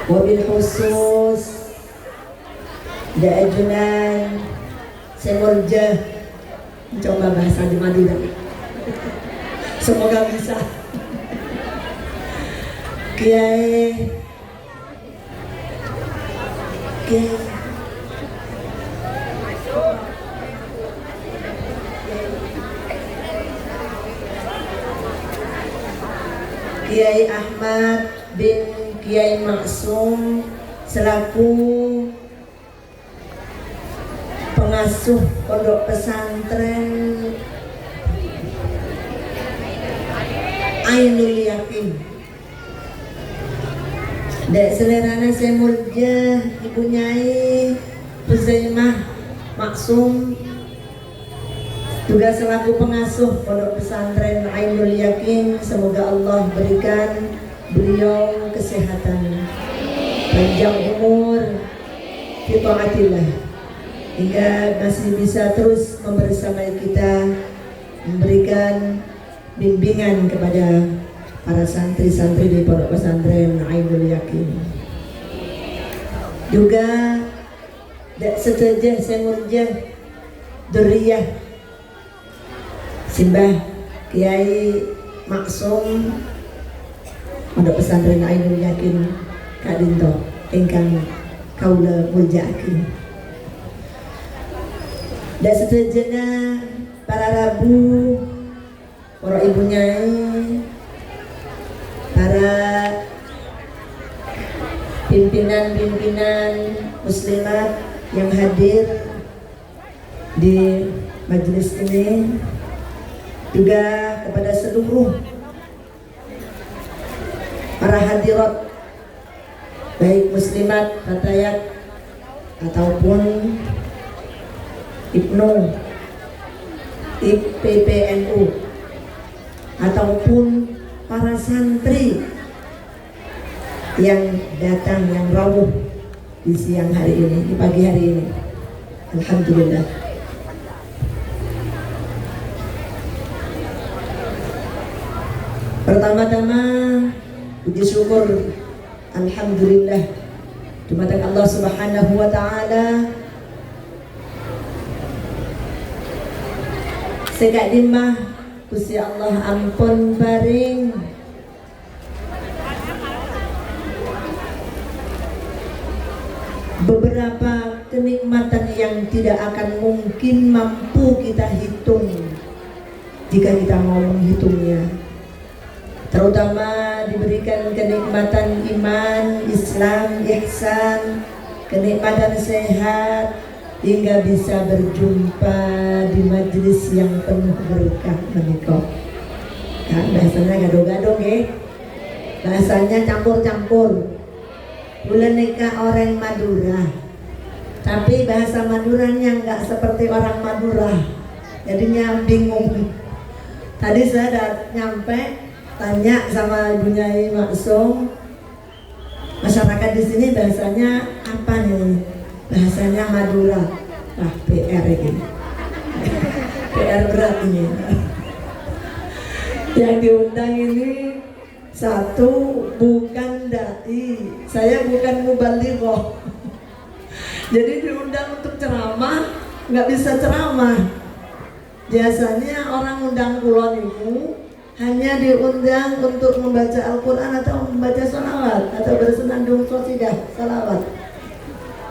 Wabil khusus Da'ajunan Semurja. Coba bahasa di Madura. Semoga bisa. Kiai Kiai Ahmad bin Kiai Maksum selaku pengasuh pondok pesantren Ainul Yakin. Dek selerana saya Murja, Ibu Nyai Huzaimah Maksum juga selaku pengasuh pondok pesantren Ainul Yakin. Semoga Allah berikan beliau kesehatan, panjang umur, fitaatillah, hingga masih bisa terus membersamai kita, memberikan bimbingan kepada para santri-santri di pondok pesantren Ainul Yakin. Juga setuju semurja Duriyah Simbah Kiai Maksum pondok pesantren Ainul Yakin kadinto ingkang kaula muljaaken. Dan setujunya para rabu, para ibu nyai, para pimpinan-pimpinan muslimat yang hadir di majelis ini, juga kepada seluruh para hadirat baik muslimat fatayat ataupun IPNU, IPPNU ataupun para santri yang datang, yang rawuh di siang hari ini, di pagi hari ini. Alhamdulillah. Pertama-tama puji syukur alhamdulillah dumateng Allah Subhanahu wa taala. Segak dimah Gusti Allah ampun paring beberapa kenikmatan yang tidak akan mungkin mampu kita hitung jika kita mau menghitungnya. Terutama diberikan kenikmatan iman, Islam, ihsan, kenikmatan sehat, hingga bisa berjumpa di majelis yang penuh berkah menikah. Kan bahasanya gado-gado ya, bahasanya campur-campur. Bulan nikah orang Madura, tapi bahasa Maduranya nggak seperti orang Madura, jadinya bingung. Tadi saya nyampe tanya sama Ibu Nyai Maksum, masyarakat di sini bahasanya apa nih? Bahasanya Madura. Wah, PR ini. PR berat ini. Yang diundang ini satu bukan dai, saya bukan mubalighah. Jadi diundang untuk ceramah, nggak bisa ceramah. Biasanya orang undang kulon itu hanya diundang untuk membaca Al-Quran atau membaca salawat atau bersenandung qasidah salawat.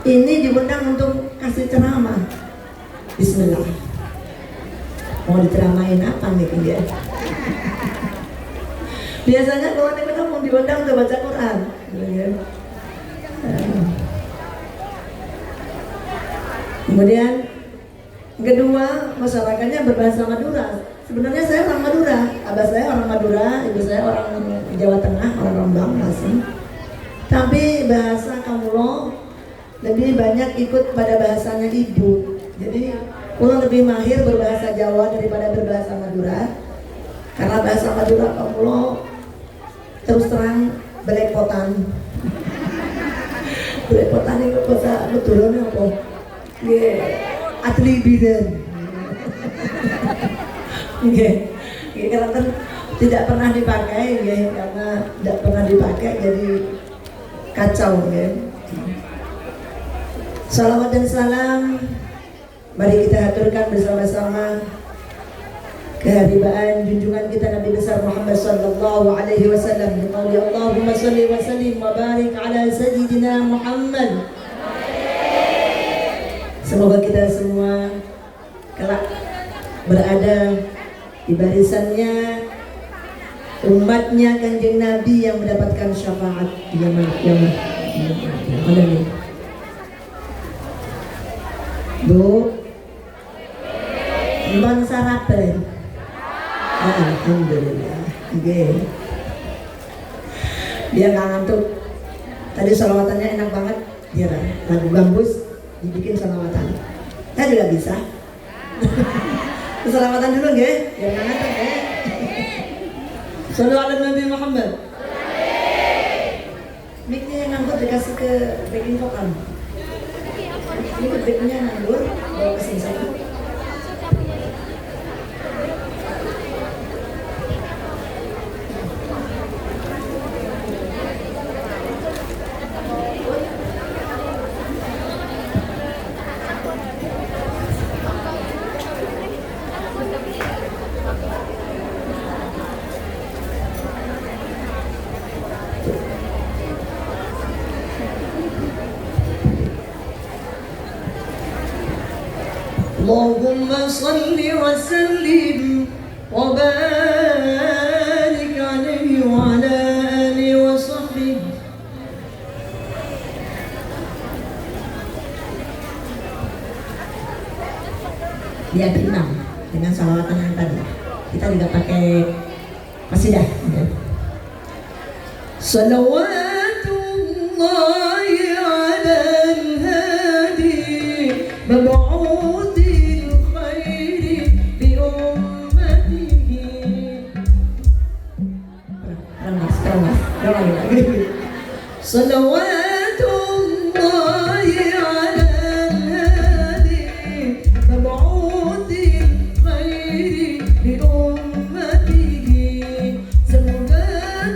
Ini diundang untuk kasih ceramah. Bismillah. Mau diceramain apa nih dia? Biasanya kalau kita mau diundang untuk baca Quran. Kemudian kedua, masyarakatnya berbahasa Madura. Sebenarnya saya orang Madura, abah saya orang Madura, ibu saya orang Jawa Tengah, orang Rembang, Lasem. Tapi bahasa Kamulo lebih banyak ikut pada bahasanya ibu. Jadi ulang lebih mahir berbahasa Jawa daripada berbahasa Madura. Karena bahasa Madura Kamulo terus terang belepotan. Belepotan itu bahasa Maduranya apa? Atli bidan. Karena kan tidak pernah dipakai, karena tidak pernah dipakai, jadi kacau ya. Salawat dan salam mari kita aturkan bersama-sama keharibaan junjungan kita Nabi besar Muhammad sallallahu alaihi wasallam. Allahumma shalli wa sallim wa barik ala sayyidina Muhammad. Semoga kita semua kelak berada di barisannya umatnya Kanjeng Nabi yang mendapatkan syafaat di yaumil qiyamah. Amin. Bu, mbon sarapan. Alhamdulillah. Oke. Dia nggak ngantuk. Tadi selawatannya enak banget. Dia lagu gambus dibikin selawatan. Saya juga bisa. Selawatan dulu nggih, biar nggak ngantuk ya. Shallu ala Nabi Muhammad. Mic-nya yang nganggur dikasih ke backing vokal. Ini mic-nya nganggur, bawa ke sini satu. Allahumma salli wa sallim wa barik alaihi wa ala alihi wa sahbihi. Dia tenang dengan salawatan yang tadi. Kita juga pakai qasidah. Salawatullahi ala al-hadi mab'uthil khairi li ummatihi. Salawatullahi ala al-hadi mab'uthil khairi li ummatihi. Semoga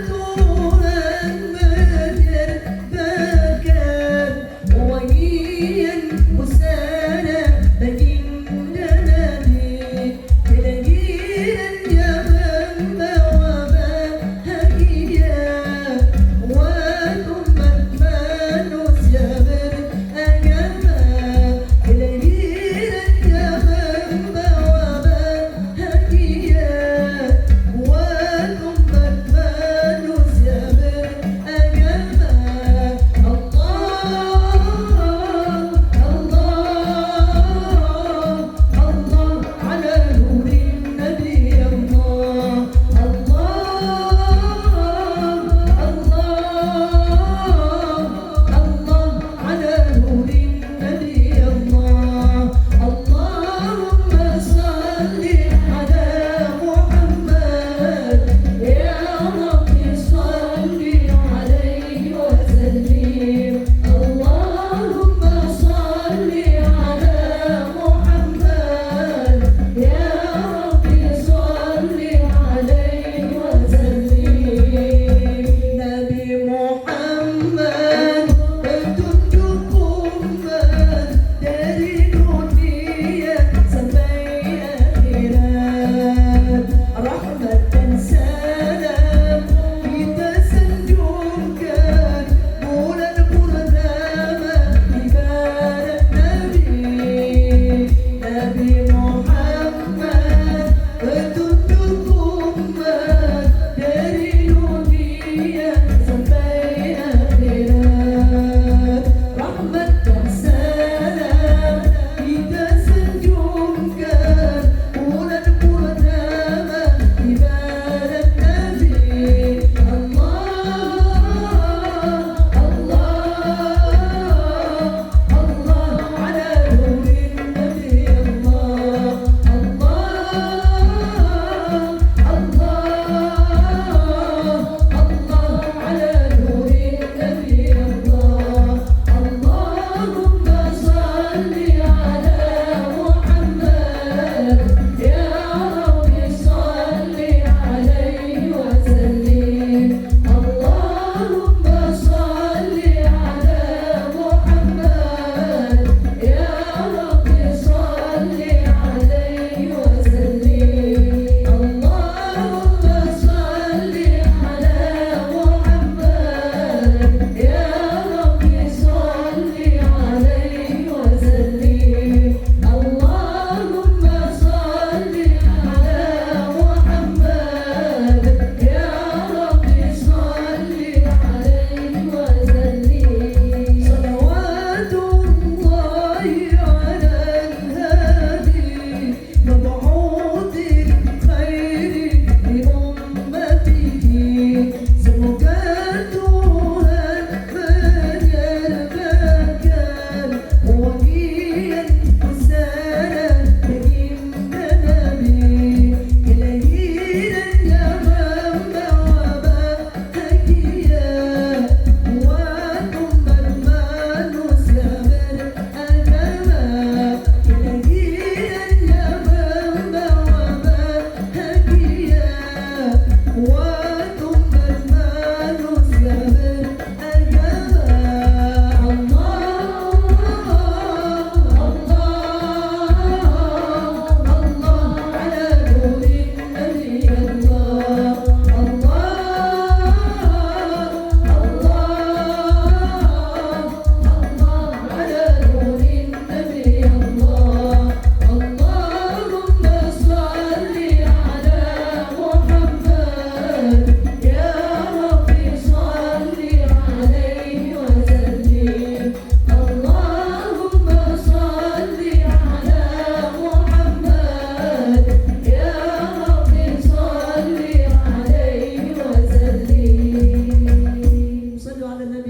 Tuhan menyertakan wahiyan busana baginda Nabi, kelahiran yang membawa bahagia buat umat manusia.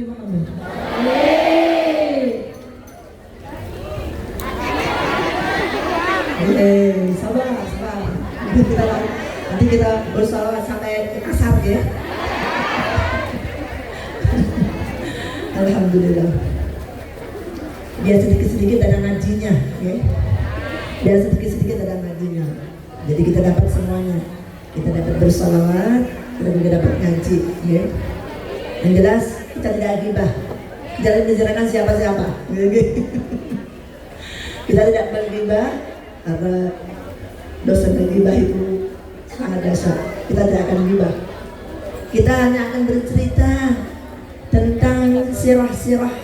gimana Bu? Sabar. Nanti kita bersolat sampai asar ya. Alhamdulillah. Biar sedikit-sedikit ada ngajinya, ya. Biar sedikit-sedikit ada ngajinya. Jadi kita dapat semuanya. Kita dapat bersolawat, kita juga dapat ngaji, ya. Yang jelas kita tidak ghibah. Jangan menjerahkan siapa-siapa. Kita tidak berghibah karena dosa ghibah itu sangat dasar. Kita tidak akan ghibah. Kita hanya akan bercerita tentang sirah-sirah,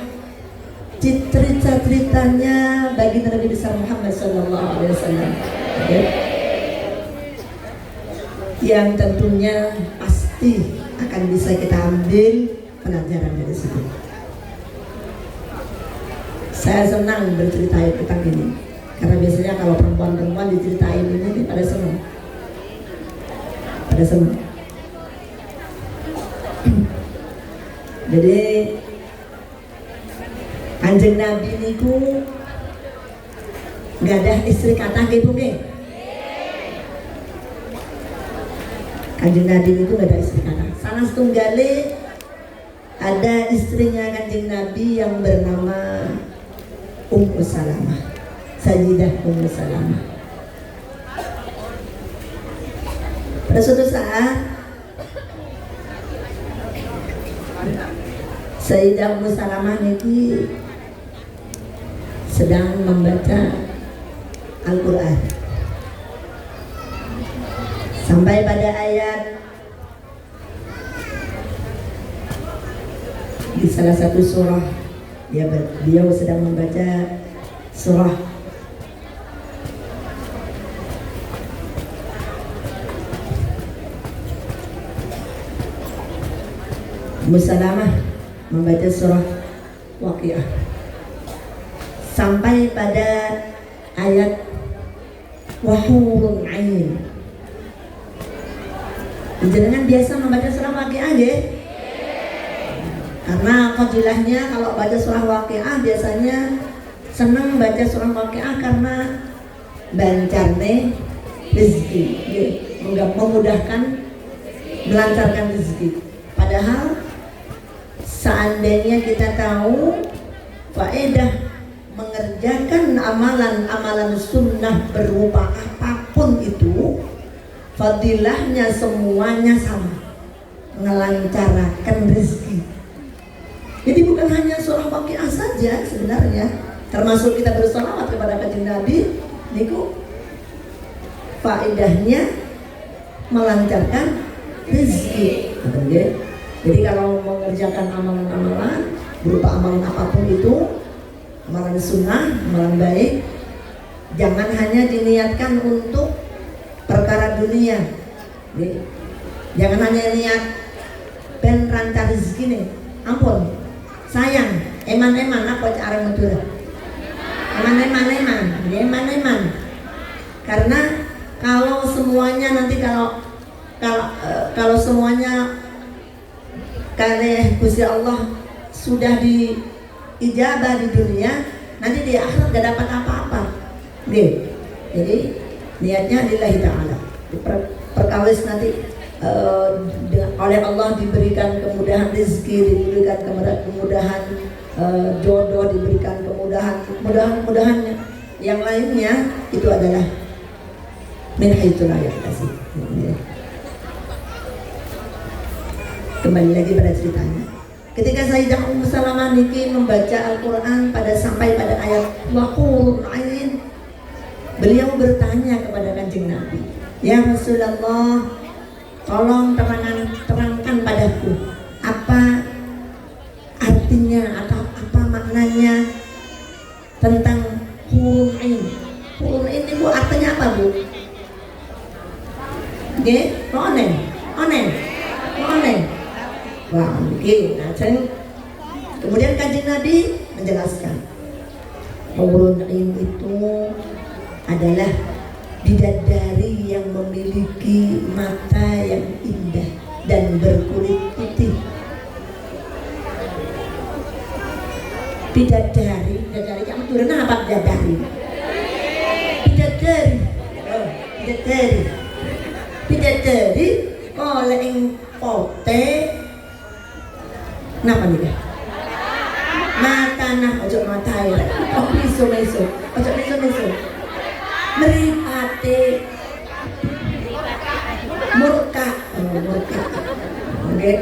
cerita-ceritanya bagi Nabi besar Muhammad SAW, okay? Yang tentunya pasti akan bisa kita ambil pelajaran dari situ. Saya senang bercerita tentang ini karena biasanya kalau perempuan-perempuan diceritain ini pada senang. Jadi Kanjeng Nabi niku nggak ada istri kata gitu ke? Kanjeng Nabi niku nggak ada istri kata. Salah setunggale ada istrinya Kanjeng Nabi yang bernama Ummu Salamah, Sayyidah Ummu Salamah. Pada suatu saat Sayyidah Ummu Salamah ini sedang membaca Al-Quran sampai pada ayat di salah satu surah. Beliau sedang membaca surah Ummu Salamah membaca surah Waqiah sampai pada ayat wahurun ain. Jenengan biasa membaca surah Waqiah ya? Karena fadilahnya kalau baca surah Waqiah biasanya senang baca surah Waqiah karena bancarne rezeki, ya, memudahkan, melancarkan rezeki. Padahal seandainya kita tahu faedah mengerjakan amalan sunnah berupa apapun itu, fadilahnya semuanya sama, melancarkan rezeki. Jadi bukan hanya surah Waqiah saja sebenarnya, termasuk kita bersolawat kepada Kanjeng Nabi niku faedahnya melancarkan rezeki. Jadi kalau mengerjakan amalan-amalan berupa amalan apapun itu, amalan sunnah, amalan baik, jangan hanya diniatkan untuk perkara dunia. Jangan hanya niat ben rancar rezeki nih, ampun. Sayang, eman-eman apa cara Madura? Eman-eman. Karena kalau semuanya nanti kalau semuanya karena Gusti Allah sudah diijabah di dunia, nanti di akhirat gak dapat apa-apa. Jadi niatnya lillahi ta'ala. Perkawis nanti oleh Allah diberikan kemudahan rezeki, diberikan kemudahan jodoh, diberikan kemudahan yang lainnya, itu adalah min haitsu la yahtasib. Kembali lagi pada ceritanya. Ketika Sayyidah Ummu Salamah niki membaca Al-Quran sampai pada ayat waqurun ain, beliau bertanya kepada Kanjeng Nabi, "Ya Rasulullah, tolong terangkan padaku apa artinya atau apa maknanya tentang hurun ain. Hurun ain itu artinya apa, Bu? Nggih, onen. Wah, begini. Kemudian Kanjeng Nabi menjelaskan hurun ain itu adalah bidadari yang memiliki mata yang indah dan berkulit putih. Bidadari kamu turun apa bidadari? Bidadari. Oh, bidadari oleh ing pote napa nih? Matanah ojo matai. Oh meso. Ojo meso. Meripate murka. Nggih.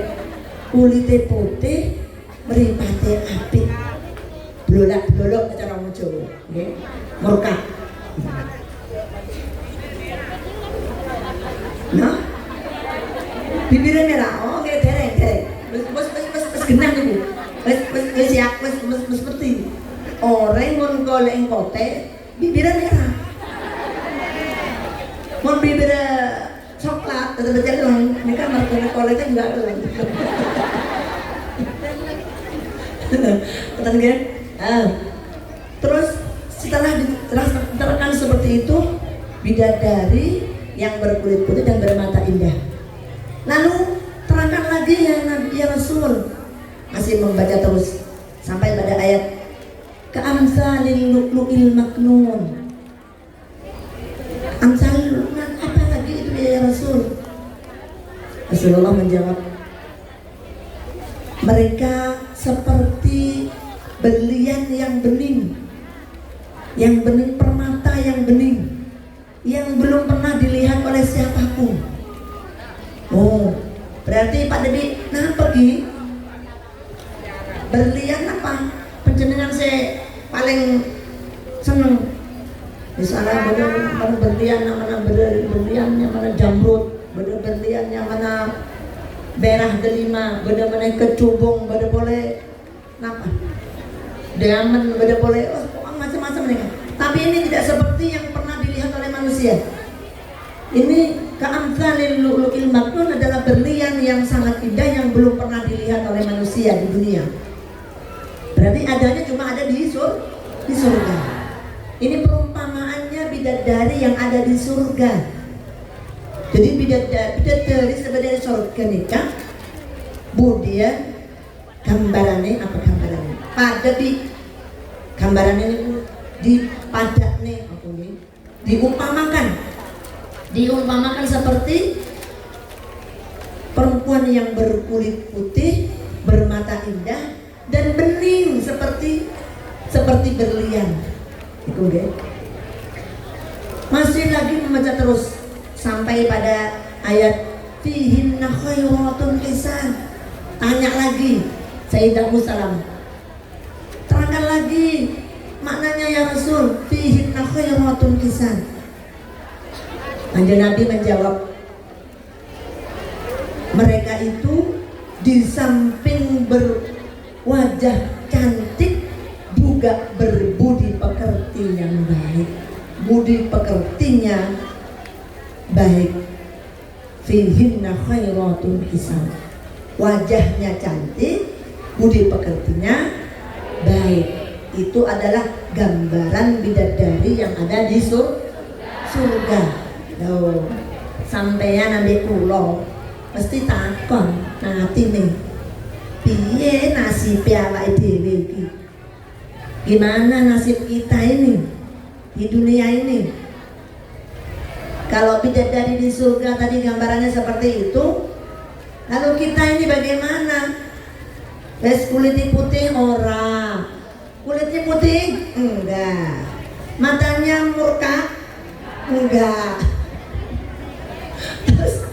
Kulite putih, meripate apik. Blolak-blolok cara wong Jawa, nggih. Murka. Nah. Bibirnya merah. Oh, nggih dereng. Wis genah niku. Wis ya, wis seperti. Orang mun golek ing kote, bibirnya merah. Mun bibirnya coklat, tetap jalan. Ini kan marketnya koleknya juga jalan. Betul kan? Terus setelah diterangkan seperti itu, bidadari yang berkulit putih dan bermata indah. Lalu terangkan lagi ya Rasul, masih membaca terus sampai pada ayat ka'amsalil lu'lu'il maknun. Amsalil lu'lu'il apa lagi itu ya Rasul? Rasulullah menjawab, mereka seperti berlian yang bening permata yang bening, yang belum pernah dilihat oleh siapapun. Oh, berarti Pak Debi, nah pergi berlian apa? Penjenengan saya paling seneng. Misalnya mana berlian, yang mana jamrut, berlian yang mana merah delima, mana kecubung, boleh apa? Diamond, boleh macam-macam nih. Tapi ini tidak seperti yang pernah dilihat oleh manusia. Ini ka'amsalil lu'lu'il maknun adalah berlian yang sangat indah yang belum pernah dilihat oleh manusia di dunia. Berarti adanya cuma ada di surga. Ini perumpamaannya bidadari yang ada di surga. Jadi bidadari sebenarnya surga nikah. Kemudian gambarannya apa gambarannya? Pada di gambarannya itu dipadakne diumpamakan seperti perempuan yang berkulit putih, bermata indah dan bening seperti berlian. Itu deh. Masih lagi membaca terus sampai pada ayat fihinna khairatun hisan. Tanya lagi Sayyidah Salam. Terangkan lagi maknanya ya Rasul, fihinna khairatun hisan. Kanjeng Nabi menjawab, mereka itu di samping berwajah cantik juga berbudi pekerti yang baik. Budi pekertinya baik. Fihinna khairatun hisan. Wajahnya cantik, budi pekertinya baik. Itu adalah gambaran bidadari yang ada di surga. Loh, sampeyan ambek kula mesti takon atine. Piye nasib awake dhewe iki? Gimana nasib kita ini di dunia ini? Kalau bidadari di surga tadi gambarannya seperti itu, lalu kita ini bagaimana? Wes kulitnya putih ora? Kulitnya putih? Enggak. Matanya murka? Enggak. Terus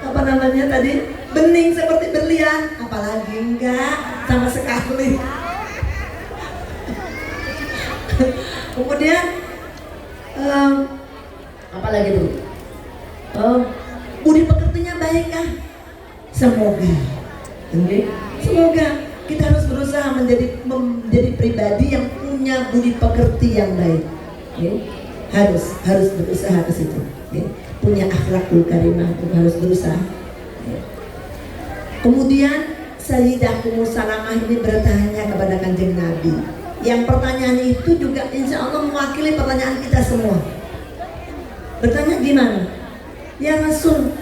apa namanya tadi? Bening seperti berlian? Apalagi enggak sama sekali. Kemudian apa lagi tuh? Budi pekertinya baik kah? Semoga. Semoga kita harus berusaha menjadi pribadi yang punya budi pekerti yang baik. Harus berusaha ke situ. Punya akhlakul karimah harus berusaha. Kemudian Sayyidah Ummu Salamah ini bertanya kepada Kanjeng Nabi. Yang pertanyaan itu juga insya Allah mewakili pertanyaan kita semua. Bertanya gimana? Ya Rasul,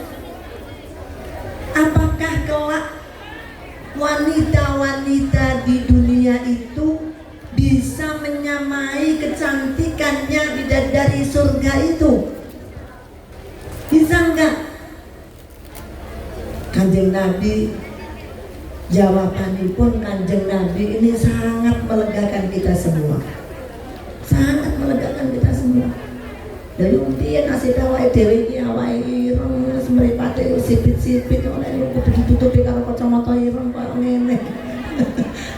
apakah kelak wanita-wanita di dunia Nabi, jawabanipun Kanjeng Nabi ini sangat melegakan kita semua. Sangat melegakan kita semua. Dari umpian ngasih tahu dewi ki awake ireng wis mripate sipit-sipit oleh kudu ditutupi karo kacamata ireng koyo ngene.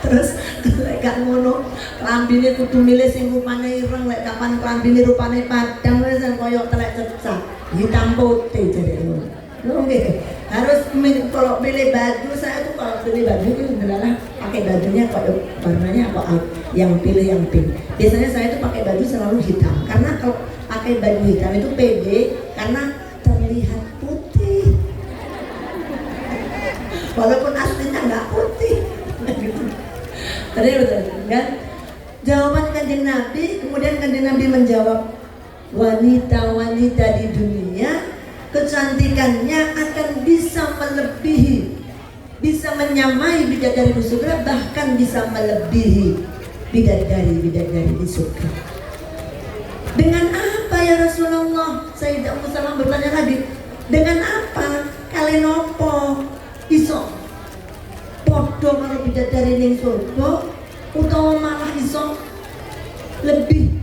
Terus lek gak ngono, klambine kudu milih sing rupane ireng, lek kapan klambine rupane padang wis koyo telek cecak, hitam putih jare ngono. Nggih. Harus kalau pilih baju, saya tuh kalau pilih baju itu adalah pakai bajunya kok warnanya kok yang pilih yang pink. Biasanya saya tuh pakai baju selalu hitam karena kalau pakai baju hitam itu pede karena terlihat putih. Walaupun aslinya nggak putih. Tadi betul kan? Jawaban Kanjeng Nabi, kemudian Kanjeng Nabi menjawab, wanita-wanita di dunia kecantikannya akan bisa melebihi, bisa menyamai bidadari di surga, bahkan bisa melebihi bidadari di surga. Dengan apa ya Rasulullah? Sayyidah Ummu Salamah bertanya lagi, dengan apa? Kalian nopo iso podo karo bidadari ning surga utawa malah iso lebih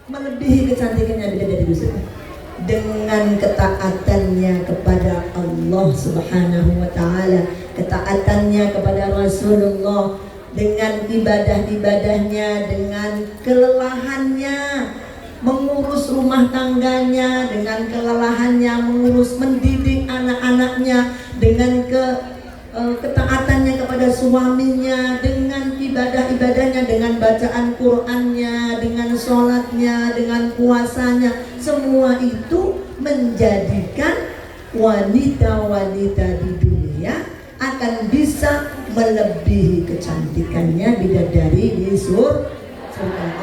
melebihi kecantikannya bidadari di surga? Dengan ketaatannya kepada Allah Subhanahu wa ta'ala, ketaatannya kepada Rasulullah, dengan ibadah-ibadahnya, dengan kelelahannya mengurus rumah tangganya, dengan kelelahannya mengurus mendidik anak-anaknya, dengan ketaatannya kepada suaminya, dengan ibadah-ibadahnya, dengan bacaan Qur'annya, dengan sholatnya, dengan puasanya, semua itu menjadikan wanita-wanita di dunia akan bisa melebihi kecantikannya bidadari di surga.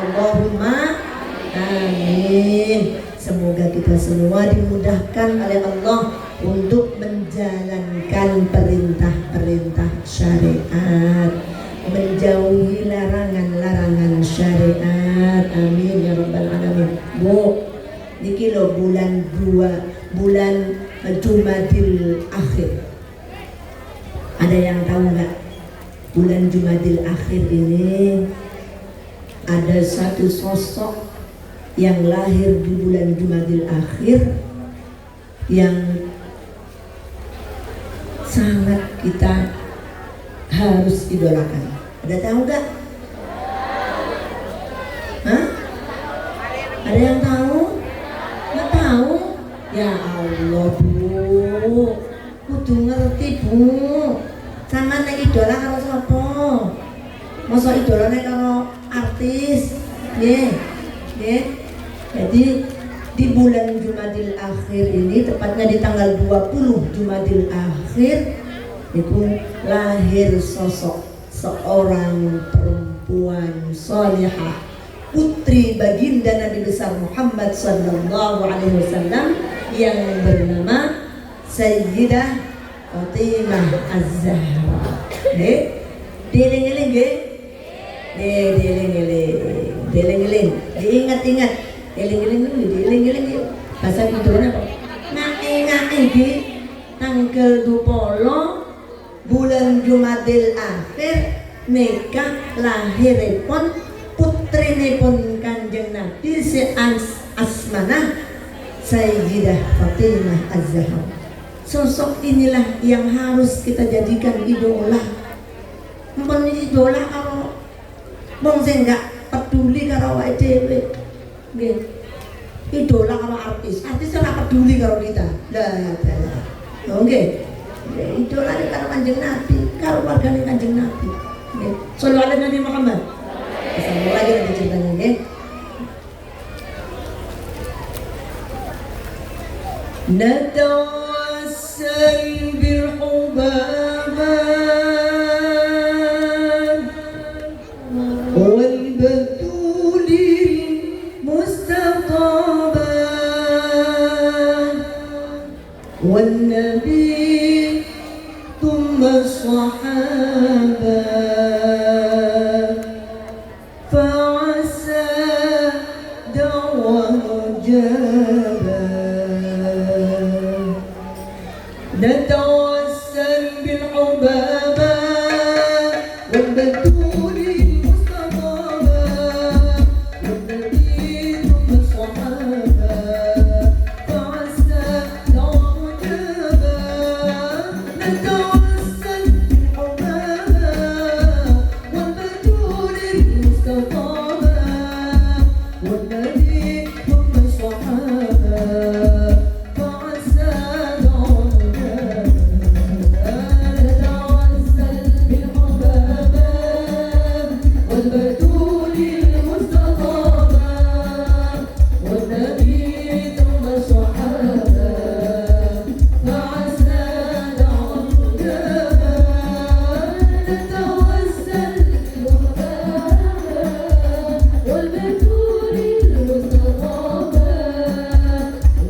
Allahumma amin. Semoga kita semua dimudahkan oleh Allah untuk menjalankan perintah-perintah syariat, menjauhi larangan-larangan syariat. Amin ya rabbal alamin. Bu, niki lo bulan Jumadil Akhir. Ada yang tahu nggak? Bulan Jumadil Akhir ini ada satu sosok yang lahir di bulan Jumadil Akhir yang sangat kita harus idolakan. Ada tahu nggak? Hah? Ada yang tahu? Nggak tahu? Ya Allah Bu, kudu ngerti Bu. Sama nek idola karo sapa? Masa idolane karo artis? Nggih. Nggih. Jadi di bulan Jumadil Akhir ini, tepatnya di tanggal 20 Jumadil Akhir, itu lahir sosok seorang perempuan salihah, putri baginda Nabi besar Muhammad sallallahu alaihi wasallam yang bernama Sayyidah Fatimah Az-Zahra. Dieling-eling nggih? Dieling-eling. Diingat-ingat. Dieling-eling. Bahasa Indonesia apa? Ngake-ngake iki tanggal 20 bulan Jumadil Akhir nikah lahiripun putrinipun Kanjeng Nabi si Asmanah Sayyidah Fatimah Az-Zahra. Sosok inilah yang harus kita jadikan idola. Mun idola karo wong sing gak peduli karo awake dhewe. Nggih. Idola karo artis ora peduli karo kita. Lah, nggih. Idola karo Kanjeng Nabi, karo wargane Kanjeng Nabi. Nggih. Shallallahu alaihi Nabi Muhammad. Sampai lagi nanti ceritanya, nggih. نتوسل بالحباب والبتول المستطابات والنبي ثم الصحابة فعسى دعوة مجابة. نتوسل والبتول المصطفى والنبي ثم الصحابة فعسى دعوة مجابة نتوسل بالحبابة والبتول المصطفى والنبي ثم الصحابة فعسى دعوة مجابة نتوسل بالحبابة والبتول المصطفى والنبي ثم الصحابة فعسى دعوة مجابة نتوسل بالحبابة والبتول المصطفى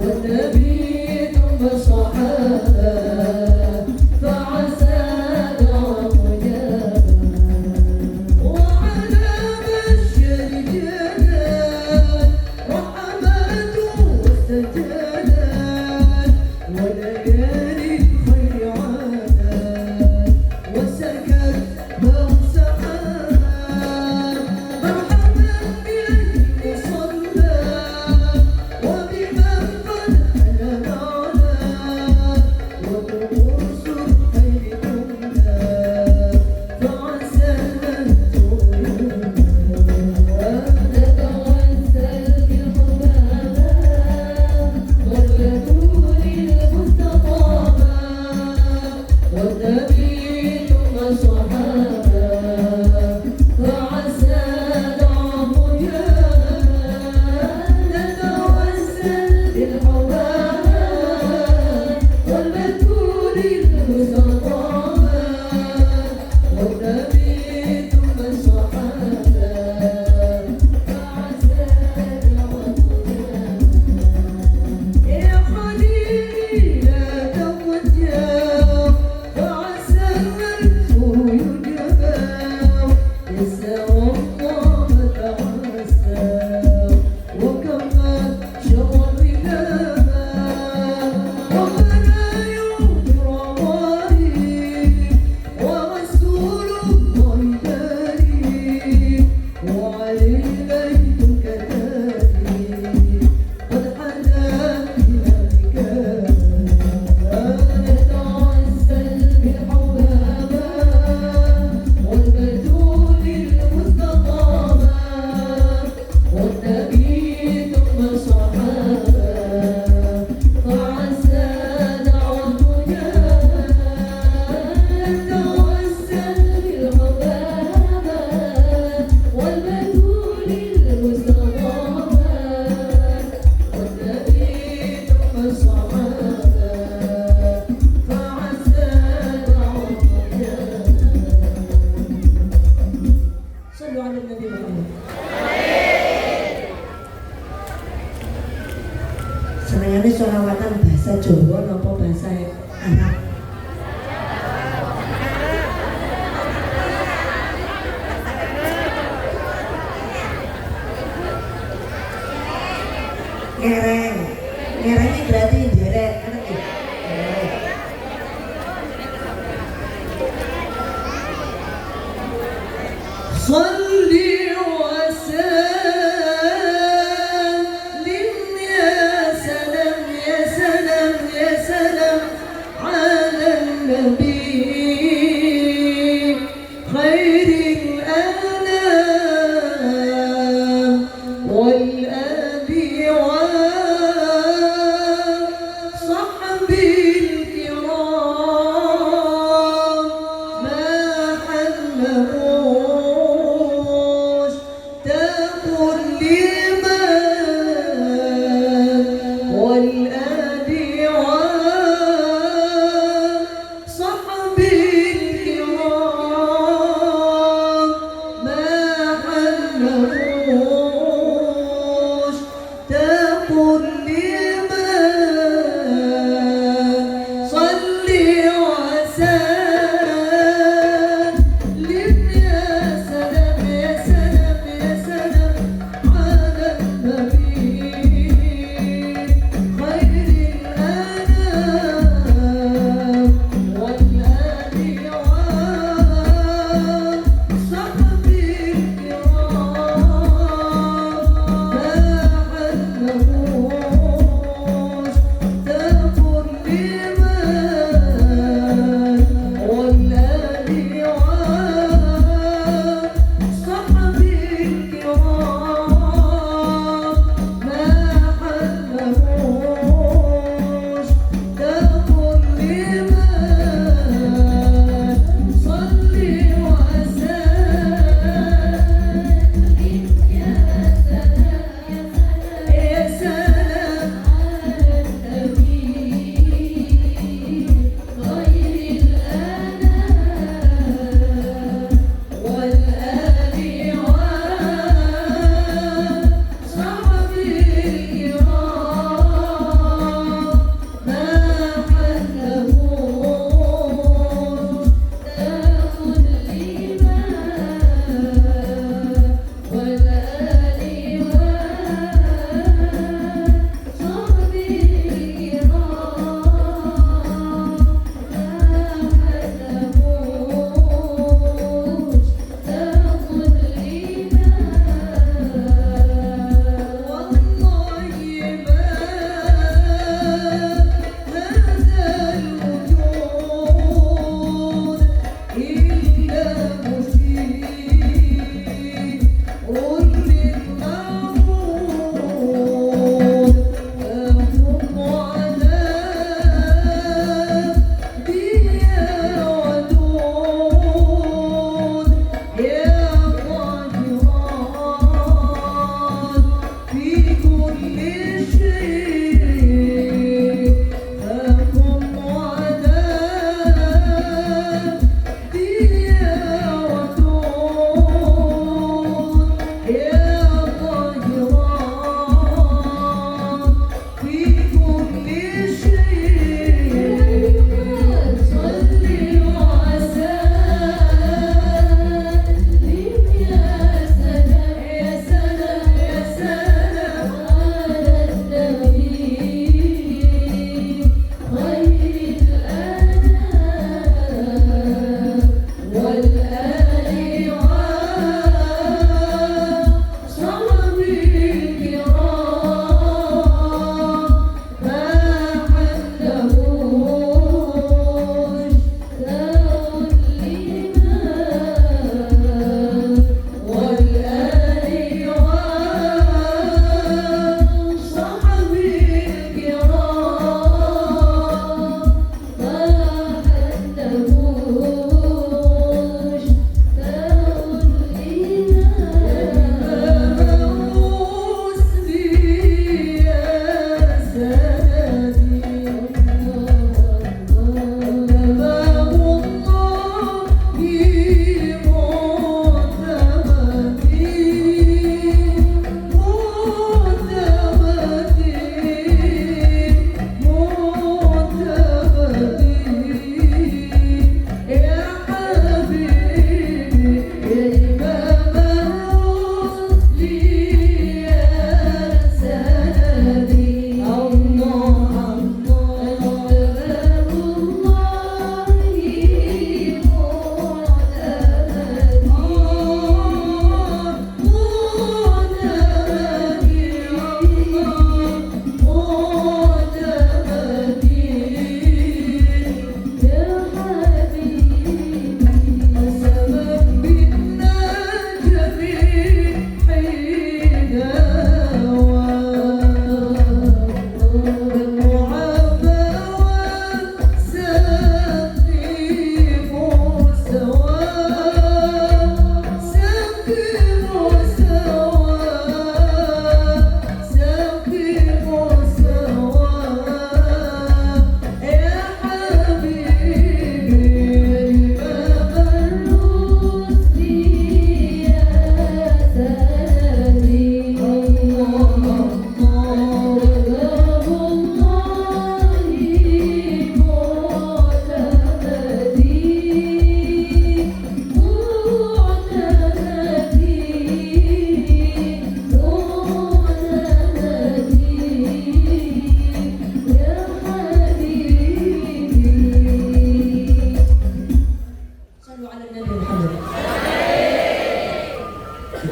والنبي ثم الصحابة فعسى دعوة مجابة وعلى بشر جلال رحمات واستجلال وليالي خير عادات وسكت سحاب مرحبا بأهل صلى وبمن قد حل معنا وطقوس الخير كنا فعسى أن تؤمنا نتوسل بالحبابة والبتول المصطفى والنبي ثم الصحابة فعسى دعوة مجابة نتوسل بالحبابة والبتول المصطفى والنبي ثم الصحابة فعسى دعوة مجابة يا خليلي لا توجه فعسى المنصور يجبى يسوى الله تعسى وكما شرب غابا ومنى يغفر واري ورسول الله داري وعليه بيت كتابي قد حدا إلى نتوسل بالحبابة والبتول المصطفى والنبي ثم الصحابة فعسى دعوة مجابة نتوسل بالحبابة والبتول المصطفى والنبي ثم الصحابة فعسى دعوة مجابة صلوا على النبي محمد. Senengane sholawatan bahasa Jawa napa bahasa Arab? Ngereng. Ngereng ini berarti derek, ngerti? Salli wa sallim ya salam ya salam ya salam ala nabi khairil anam wal abi wa sahbil kiram ma حلموش تقول لمن والأبي وصحب الكرام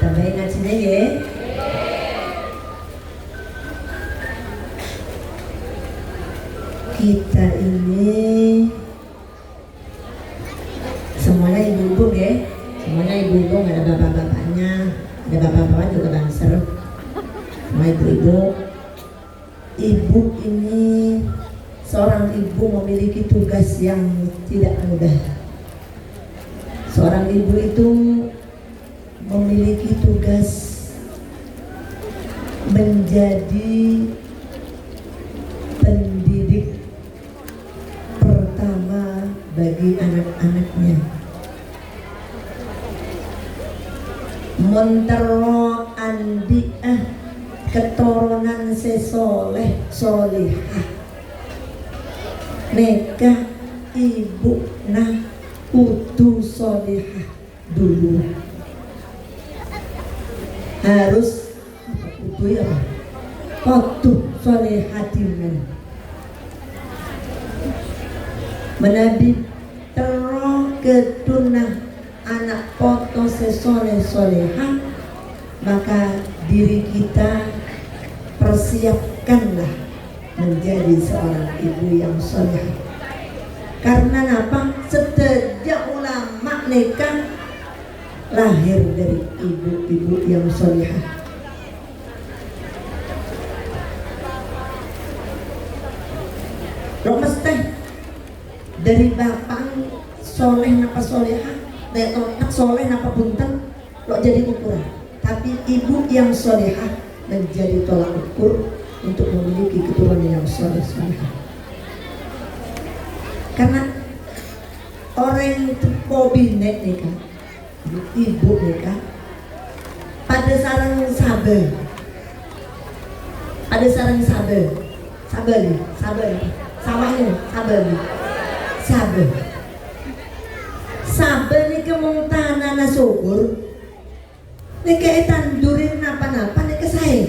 Ditambahin ngajinya ya. Kita ini semuanya ibu-ibu ya, semuanya ibu-ibu, nggak ada bapak-bapaknya, ada bapak-bapak juga bangser, semua ibu-ibu. Ibu ini, seorang ibu memiliki tugas yang tidak mudah. Seorang ibu itu memiliki tugas menjadi pendidik pertama bagi anak-anaknya. Montero andiah keturunan sesoleh solihah. Neka ibu nah kudu solihah dulu. Harus kudu ya apa? Kudu solihatiman. Menabi terong kedunah anak poto sesoleh solehah, maka diri kita persiapkanlah menjadi seorang ibu yang soleh. Karena apa? Sejak ulama nikah lahir dari ibu-ibu yang solehah. Lo mesti dari bapak soleh napa solehah, dari anak soleh napa punten, lo jadi ukuran. Tapi ibu yang solehah menjadi tolak ukur untuk memiliki keturunan yang soleh-solehah. Karena orang itu pobinek nikah, ibu nikah, pada sarang sabar, pada sarang sabar, sabar nih, sawahnya sabar nih, sabar nih kemungtahan anak subur, nih tandurin napa-napa nih saya.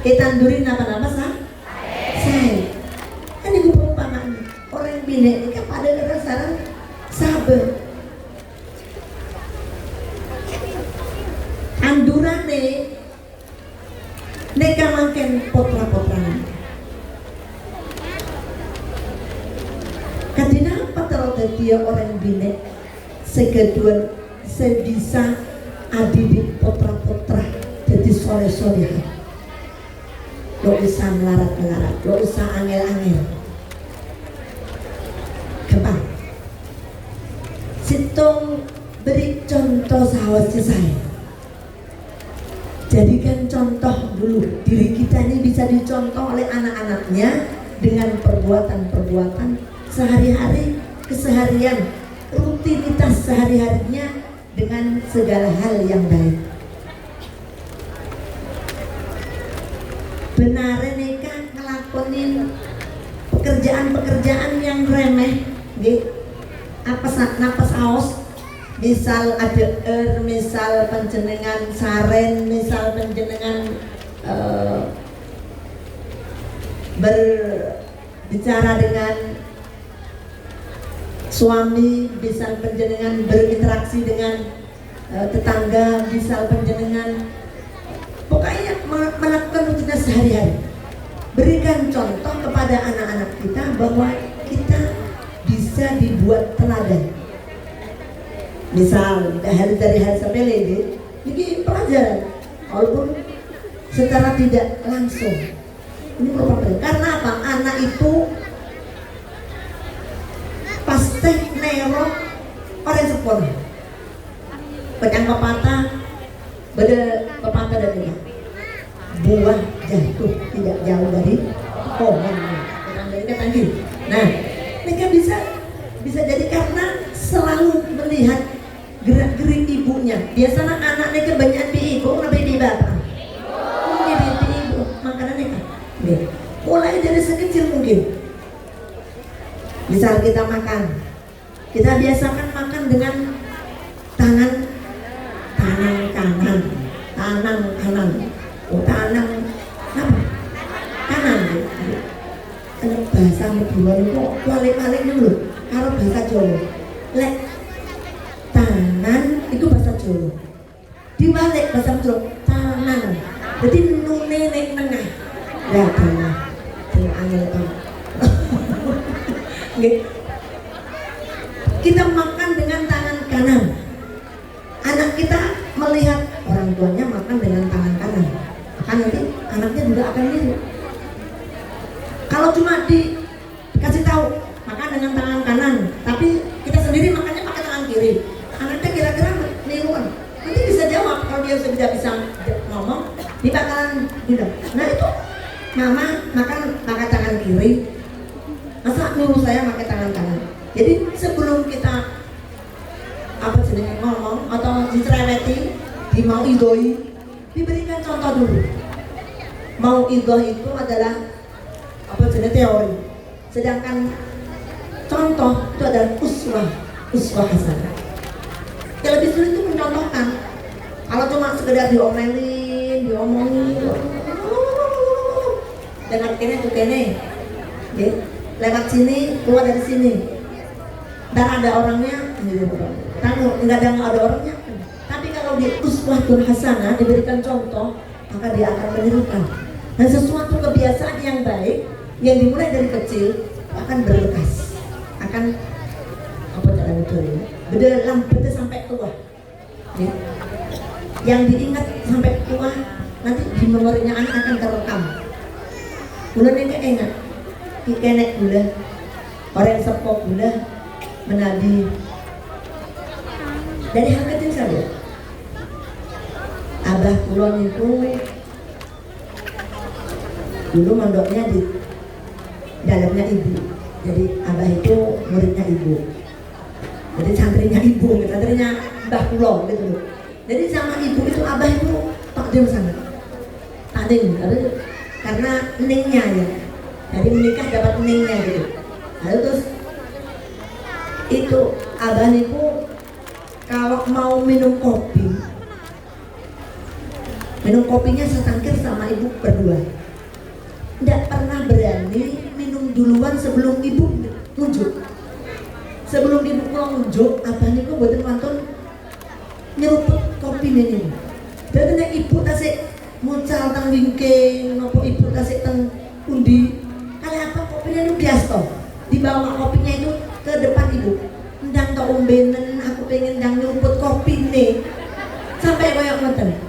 Tandurin napa-napa saya. Kan itu perumpamaan orang bina ini kan pada dasarnya sabar. Andurane neka makin potra-potranya. Kadina apa kalau dia orang bina segeduan sebisa adidik potra-potra jadi soleh-solehah. Lo usah melarat-melarat, lo usah angel-angel. Kembang Situng beri contoh sahabat saya. Jadikan contoh dulu. Diri kita ini bisa dicontoh oleh anak-anaknya dengan perbuatan-perbuatan sehari-hari, keseharian, rutinitas sehari-harinya dengan segala hal yang baik. Benar mereka ngelakonin pekerjaan-pekerjaan yang remeh, napa saos, misal ada misal panjenengan saren, misal panjenengan berbicara dengan suami, misal panjenengan berinteraksi dengan tetangga, misal panjenengan pokoknya melakukan rutinitas sehari-hari. Berikan contoh kepada anak-anak kita bahwa kita bisa dibuat teladan. Misal dari hal sepele ini pelajaran, walaupun secara tidak langsung. Ini merupakan karena apa? Anak itu pasti nerok orang sepon. Pedang pepatah, beda pepatah dan ini. Buah jatuh tidak jauh dari pohon. Nah, mereka bisa jadi karena selalu melihat gerak-gerik ibunya. Biasanya anak mereka banyak di ibu, kenapa di bapak? Mungkin di ibu, makanan mereka. Mulai dari sekecil mungkin. Misal kita makan, kita biasakan makan dengan tangan kanan. Tangan apa? Kanan. Kalau bahasa Madura itu balik-balik dulu. Kalau bahasa Jawa, lek tangan itu bahasa Jawa. Jawa. Dibalik bahasa Jawa tangan. Jadi nune nek tengah. Ya tengah. Sing angel kan. Nggih. Kita makan dengan tangan kanan. Anak kita melihat orang tuanya makan dengan tangan kanan. Maka nanti anaknya juga akan niru. Kalau cuma dikasih tahu makan dengan tangan kanan, tapi kita sendiri makannya pakai tangan kiri, anaknya kira-kira niru kan? Nanti bisa jawab kalau dia sudah bisa ngomong, dia bakalan bilang, nah itu mama makan pakai tangan kiri, masa niru saya pakai tangan kanan. Jadi sebelum kita ngomong atau dicereweti, mau idoi, diberikan contoh dulu. Mau idoh itu adalah teori, sedangkan contoh itu adalah uswah hasanah. Yang lebih sulit itu mencontohkan. Kalau cuma sekedar diomelin, diomongin, dengan kene tuh kene, lewat sini, keluar dari sini, dan ada orangnya, nggak ada orangnya. Tapi kalau dia uswatun hasanah, diberikan contoh, maka dia akan menirukan. Dan sesuatu kebiasaan yang baik yang dimulai dari kecil akan berbekas, akan berdalam betul sampai tua. Ya. Yang diingat sampai tua, nanti di memorinya anak akan terekam. Gula ini ingat, kenek gula, orang sepok gula, menadi. Dari hal kecil saja. Abah kulon itu dulu mondoknya di dalamnya ibu, jadi abah itu muridnya ibu, jadi santrinya ibu, santrinya Mbah Kulon gitu. Jadi sama ibu itu abah itu takdim sangat, takdim karena nengnya ya, jadi menikah dapat nengnya gitu. Lalu terus itu abah itu kalau mau minum kopinya setangkir sama ibu berdua. Tidak pernah berani minum duluan sebelum ibu nunjuk. Sebelum ibu pulang nunjuk, abah niku mboten wonten nyeruput kopi ini. Dadi nek ibu tasik mucal teng wingking, napa ibu tasik teng undi, kali apa kopinya itu bias toh. Dibawa kopinya itu ke depan ibu. Ndang tok ombenen, aku pengen ndang nyeruput kopi nih. Sampai koyo ngoten.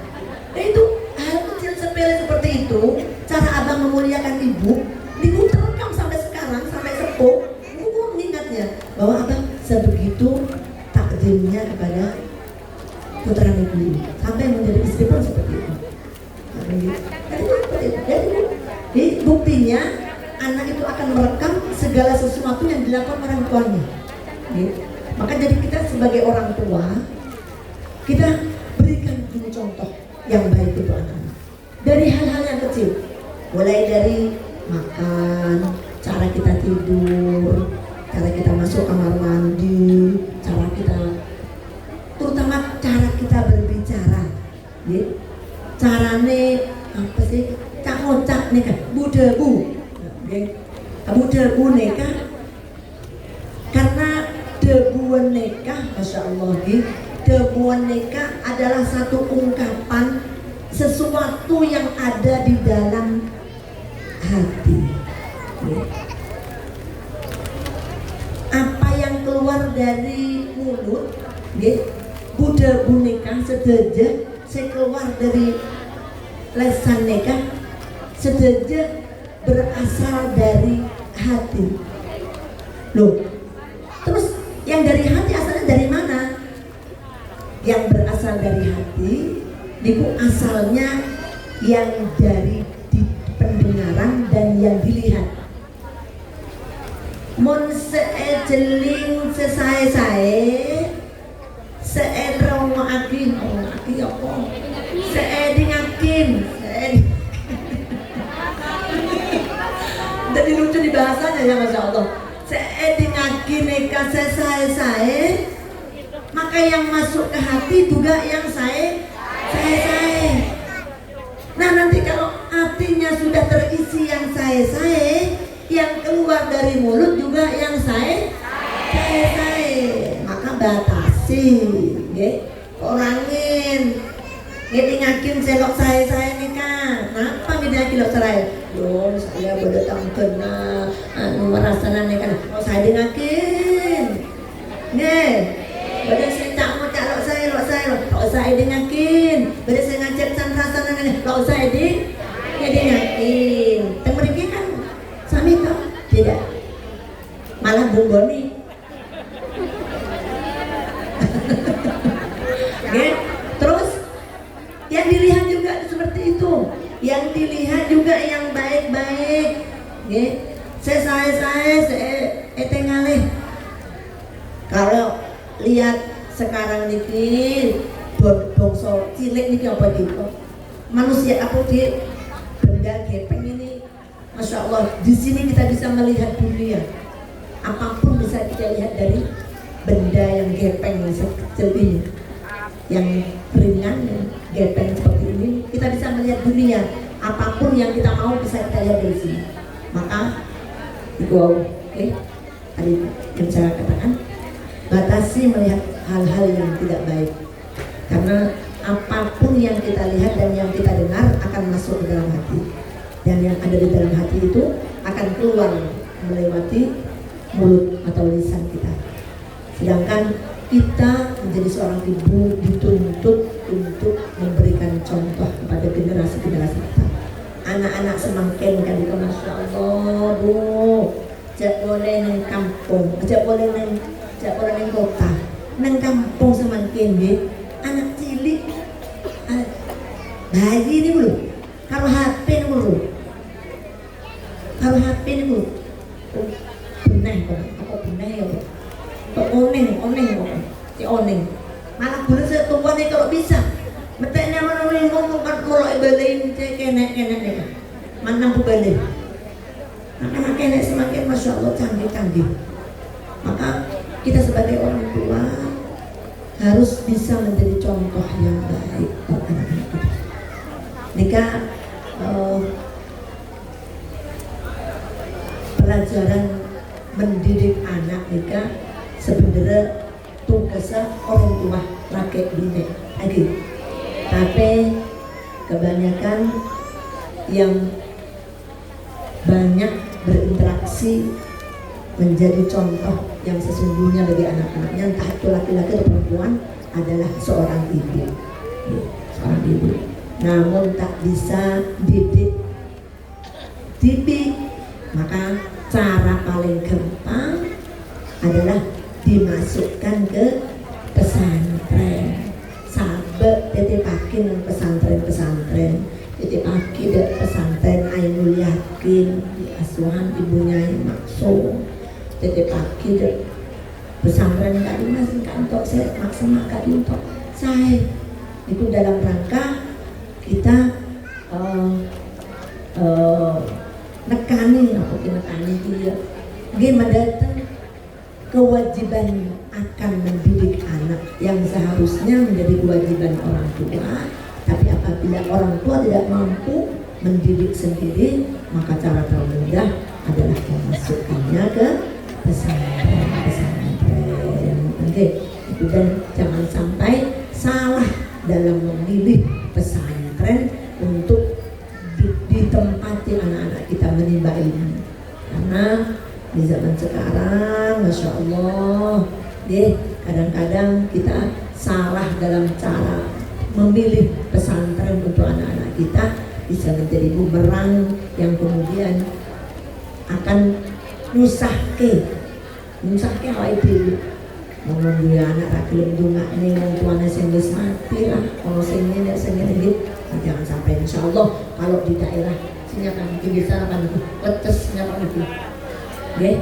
Itu hal kecil sepele seperti itu. Cara abang memuliakan ibu terekam sampai sekarang, sampai sepuh. Ibu mengingatnya bahwa abang sebegitu takdimnya kepada putra ibu sampai menjadi istri pun seperti itu. Jadi buktinya anak itu akan merekam segala sesuatu yang dilakukan orang tuanya. Maka jadi kita sebagai orang tua, kita berikan contoh yang baik itu anak-anak dari hal-hal yang kecil. Mulai dari makan, cara kita tidur, cara kita masuk kamar mandi, cara kita, terutama cara kita berbicara, ya. Carane apa sih? Cak-cak nih kan, budebu, budebu nih kan, karena debuan nikah, masya Allah, debuan nikah adalah satu ungkapan sesuatu yang ada di dalam hati. Apa yang keluar dari mulut, Buddha bunika sedaja saya keluar dari lesan nikah, sedaja berasal dari hati. Loh, terus yang dari hati asalnya dari mana? Yang berasal dari hati itu asalnya yang dari pendengaran dan yang dilihat. Mun seejeling sesae-sae seerong akin apa? Seeding akin. Jadi lucu di bahasanya ya, masya Allah. Seeding akin eka sesae-sae, maka yang masuk ke hati juga yang saya. Nah nanti kalau hatinya sudah terisi yang saya, yang keluar dari mulut juga yang saya, maka batasi, orangin ngedingakin selok saya nikah. Kenapa ngedingakin lok saya? Yo saya berdatang kena merasakan nikah. Oh saya dingakin. Nih, pada saya tak mau cak lok saya dingakin. Pada saya ngajak rasakan nikah. Lok saya ngedingakin. Temuriki kan sami toh tidak. Malah bumboni. Terus yang dilihat juga seperti itu, yang dilihat juga yang baik-baik. Saya ngalih. Kalau lihat sekarang niki bongso cilik niki apa gitu, manusia apa di benda gepeng ini, masya Allah. Di sini kita bisa melihat dunia, apapun bisa kita lihat dari benda yang gepeng sekecil ini, yang ringan, yang gepeng seperti ini. Kita bisa melihat dunia, apapun yang kita mau bisa kita lihat dari sini. Maka itu tadi yang saya katakan, batasi melihat hal-hal yang tidak baik, karena apapun yang kita lihat dan yang kita dengar akan masuk ke dalam hati, dan yang ada di dalam hati itu akan keluar melewati mulut atau lisan kita. Sedangkan kita menjadi seorang ibu dituntut untuk memberikan contoh kepada generasi-generasi kita. Anak-anak semakin kan itu, masya Allah, bu, jak boleh neng kampung, jak boleh neng kota, neng kampung semakin deh. Anak cilik, bayi ini dulu, kalau HP ini dulu, benar apa benar ya? Oneng. Malah boleh saya tumbuh nih kalau bisa. Beteknya mana ngomong kan mulai belain kenek nih. Mana aku belain. Anak kenek semakin masya Allah canggih. Maka kita sebagai orang tua harus bisa menjadi contoh yang baik buat anak-anak kita. Jika pelajaran mendidik anak nikah sebenarnya tugasnya orang tua rakyat bine lagi, tapi kebanyakan yang banyak berinteraksi menjadi contoh yang sesungguhnya bagi anak-anaknya, entah itu laki-laki atau perempuan, adalah seorang ibu. Namun tak bisa didik, maka cara paling gampang adalah dimasukkan ke pesantren. Sabek titipakin pesantren, titipaki dek pesantren Ainul Yakin di asuhan ibunya yang maksud, titipaki dek pesantren kali masih kantor saya maksimal kali untuk saya itu dalam rangka kita nekani dia gimana datang kewajiban akan mendidik anak yang seharusnya menjadi kewajiban orang tua, tapi apabila orang tua tidak mampu mendidik sendiri, maka cara termudah adalah memasukkannya ke pesantren. Itu, dan jangan sampai salah dalam memilih pesantren untuk ditempati anak-anak kita menimba ilmu, karena di zaman sekarang, masya Allah, kadang-kadang kita salah dalam cara memilih pesantren untuk anak-anak kita, bisa menjadi bumerang yang kemudian akan nyusahke awake dhewe. Ngomong dia anak rakyat dunga ini wong tuane sing wis mati lah, kalau sing ngene iki, jangan sampai insya Allah kalau di daerah sini akan bisa akan letes akan itu. Jadi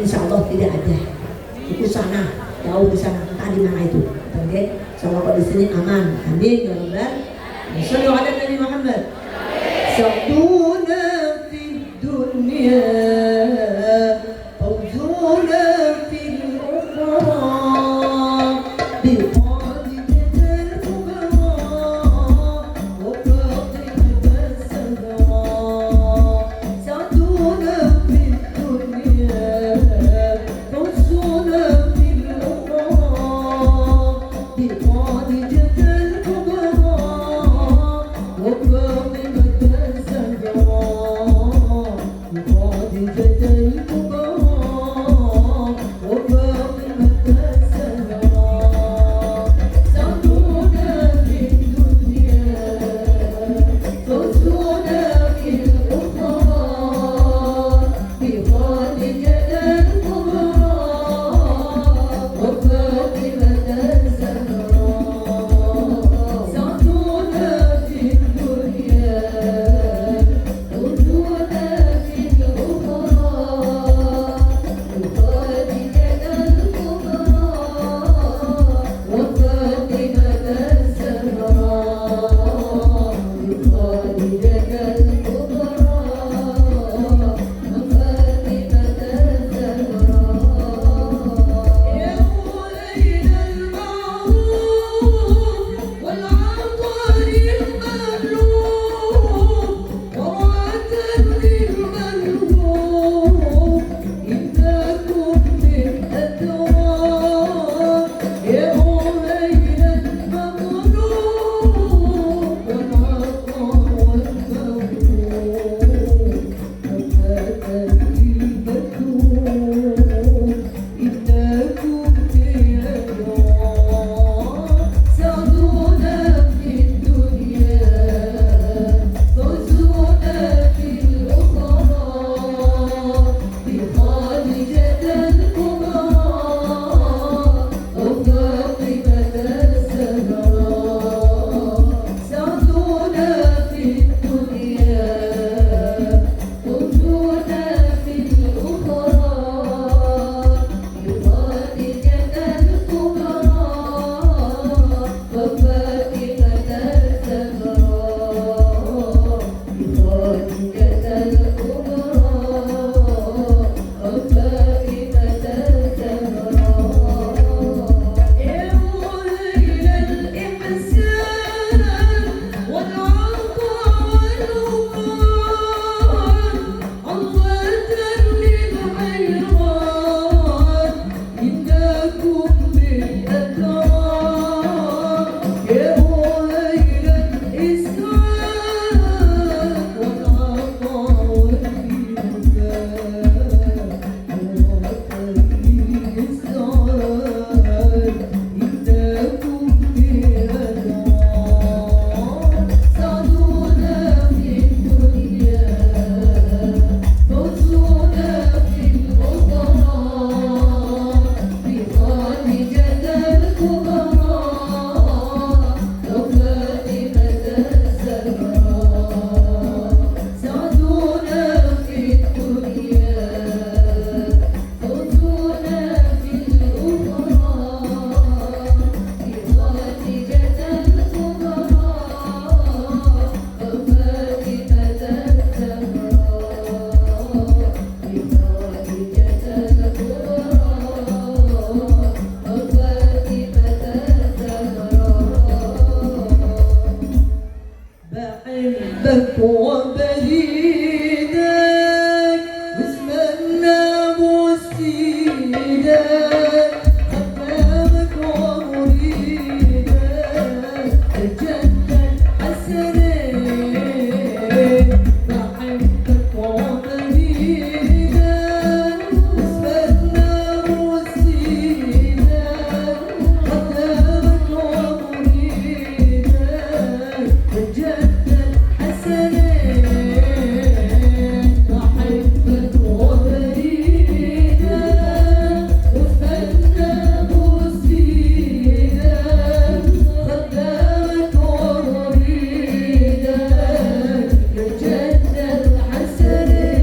insya Allah tidak ada. Itu sana, jauh di sana, entah di mana itu. Oke, insya Allah di sini aman. Amin ya Rabbal. Sallu ala Nabi Muhammad. Sabuna fi dunia, fawzuna fil ukhra. Before وبريدك باسمنا بوسيدك خدامك ومريدك تجدد حسنين بحبك وبريدك باسمنا بوسيدك خدامك ومريدك تجدد حسنين بحبك وبريدك باسمنا بوسيدك خدامك ومريدك تجدد حسنين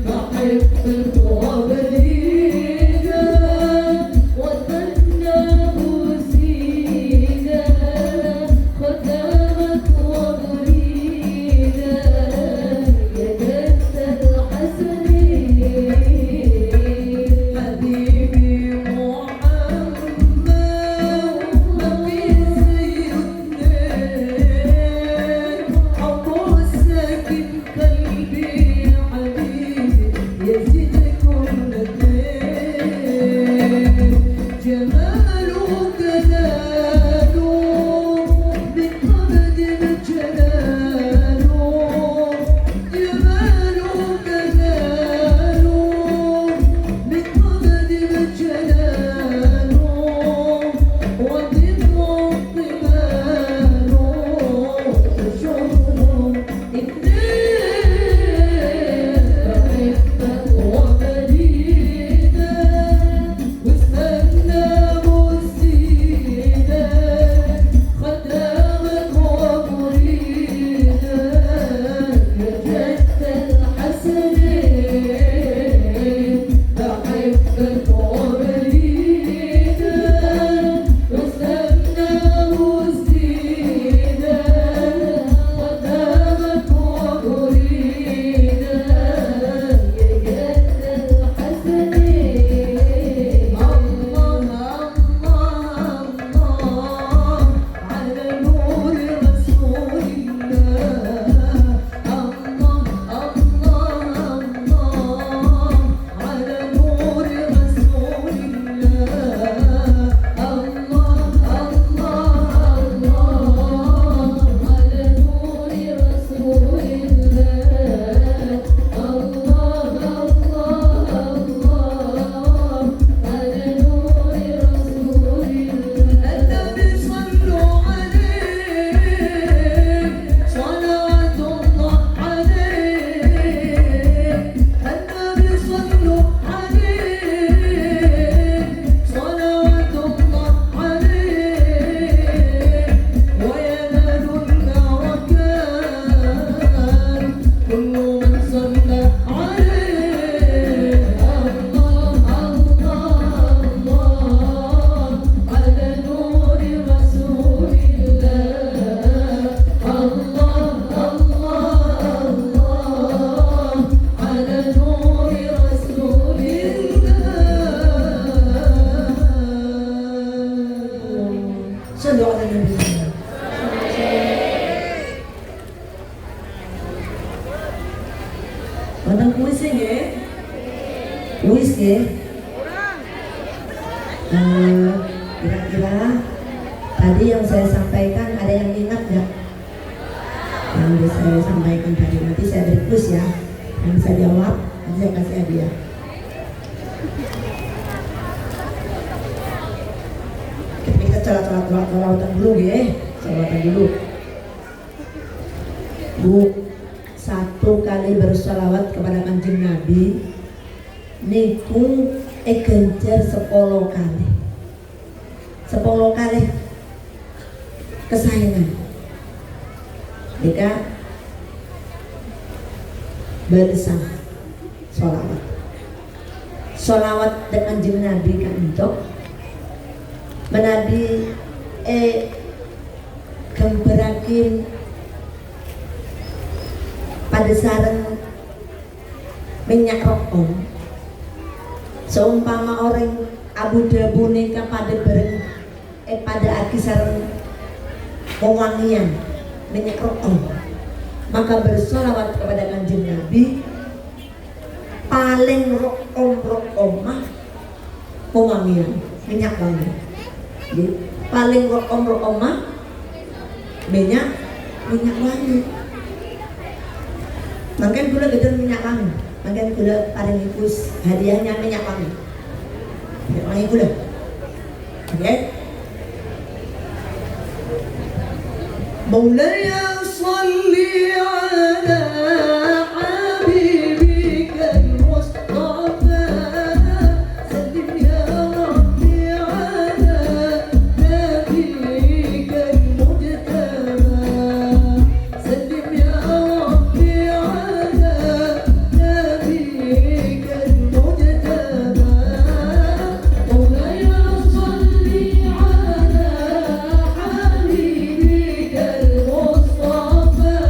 بحبك وبريدك وطننا بوسيدك خدامك ومريدك يجدد حسنين حبيبي محمد ما في زيه اتنين حبه ساكن قلبي حبيبي يزيد كل اتنين جماله جلاله من قبل جلاله جماله جلاله من قبل جلاله وضمه قباله شوفهم اتنين بحبك وبريدك واسمنا بوسيدك خدامك ومريدك يجدد حسنين بحبك وبريدك واسمنا بوسيدك خدامك ومريدك يجدد حسنين الله الله الله على نور رسول الله الله الله الله على نور رسول الله الله الله الله على نور رسول الله الله الله الله على نور رسول الله النبي صلوا عليه صلوات الله عليه النبي صلوا عليه صلوات الله عليه وينالنا وكان كل من صلى عليه الله الله الله على نور رسول الله الله الله الله على نور رسول الله صلوا على النبي Padang kuis ya? Kuis ya? Kira-kira tadi yang saya sampaikan ada yang ingat nggak? Yang saya sampaikan tadi, nanti saya beri kuis ya. Yang bisa jawab, nanti saya kasih hadiah. Kita celawatan dulu ya, celawatan dulu. Bu, satu kali bersalawat kepada Kanjeng Nabi niku gencer 10 kali. 10 kali kesayangan. Jika bersama sholawat. Sholawat dengan Kanjeng Nabi kan untuk menabi gambarakin pada sarang minyak rokok. Seumpama orang Abu Dhabi nikah pada bareng pada aki sarang pewangian minyak ro'om. Maka bersolawat kepada Kanjeng Nabi paling ro'omah pewangian, minyak wangi. Jadi, paling ro'omah minyak wangi. Mungkin gula gede minyak wangi, mungkin gula paling ipus hadiahnya minyak wangi gula. Oke? Maulaya salli ala habibika al-Mustafa, sallim ya Rabbi ala nabiyika al-Mujtaba, sallim ya Rabbi ala nabiyika al-Mujtaba. Maulaya salli ala habibika al-Mustafa,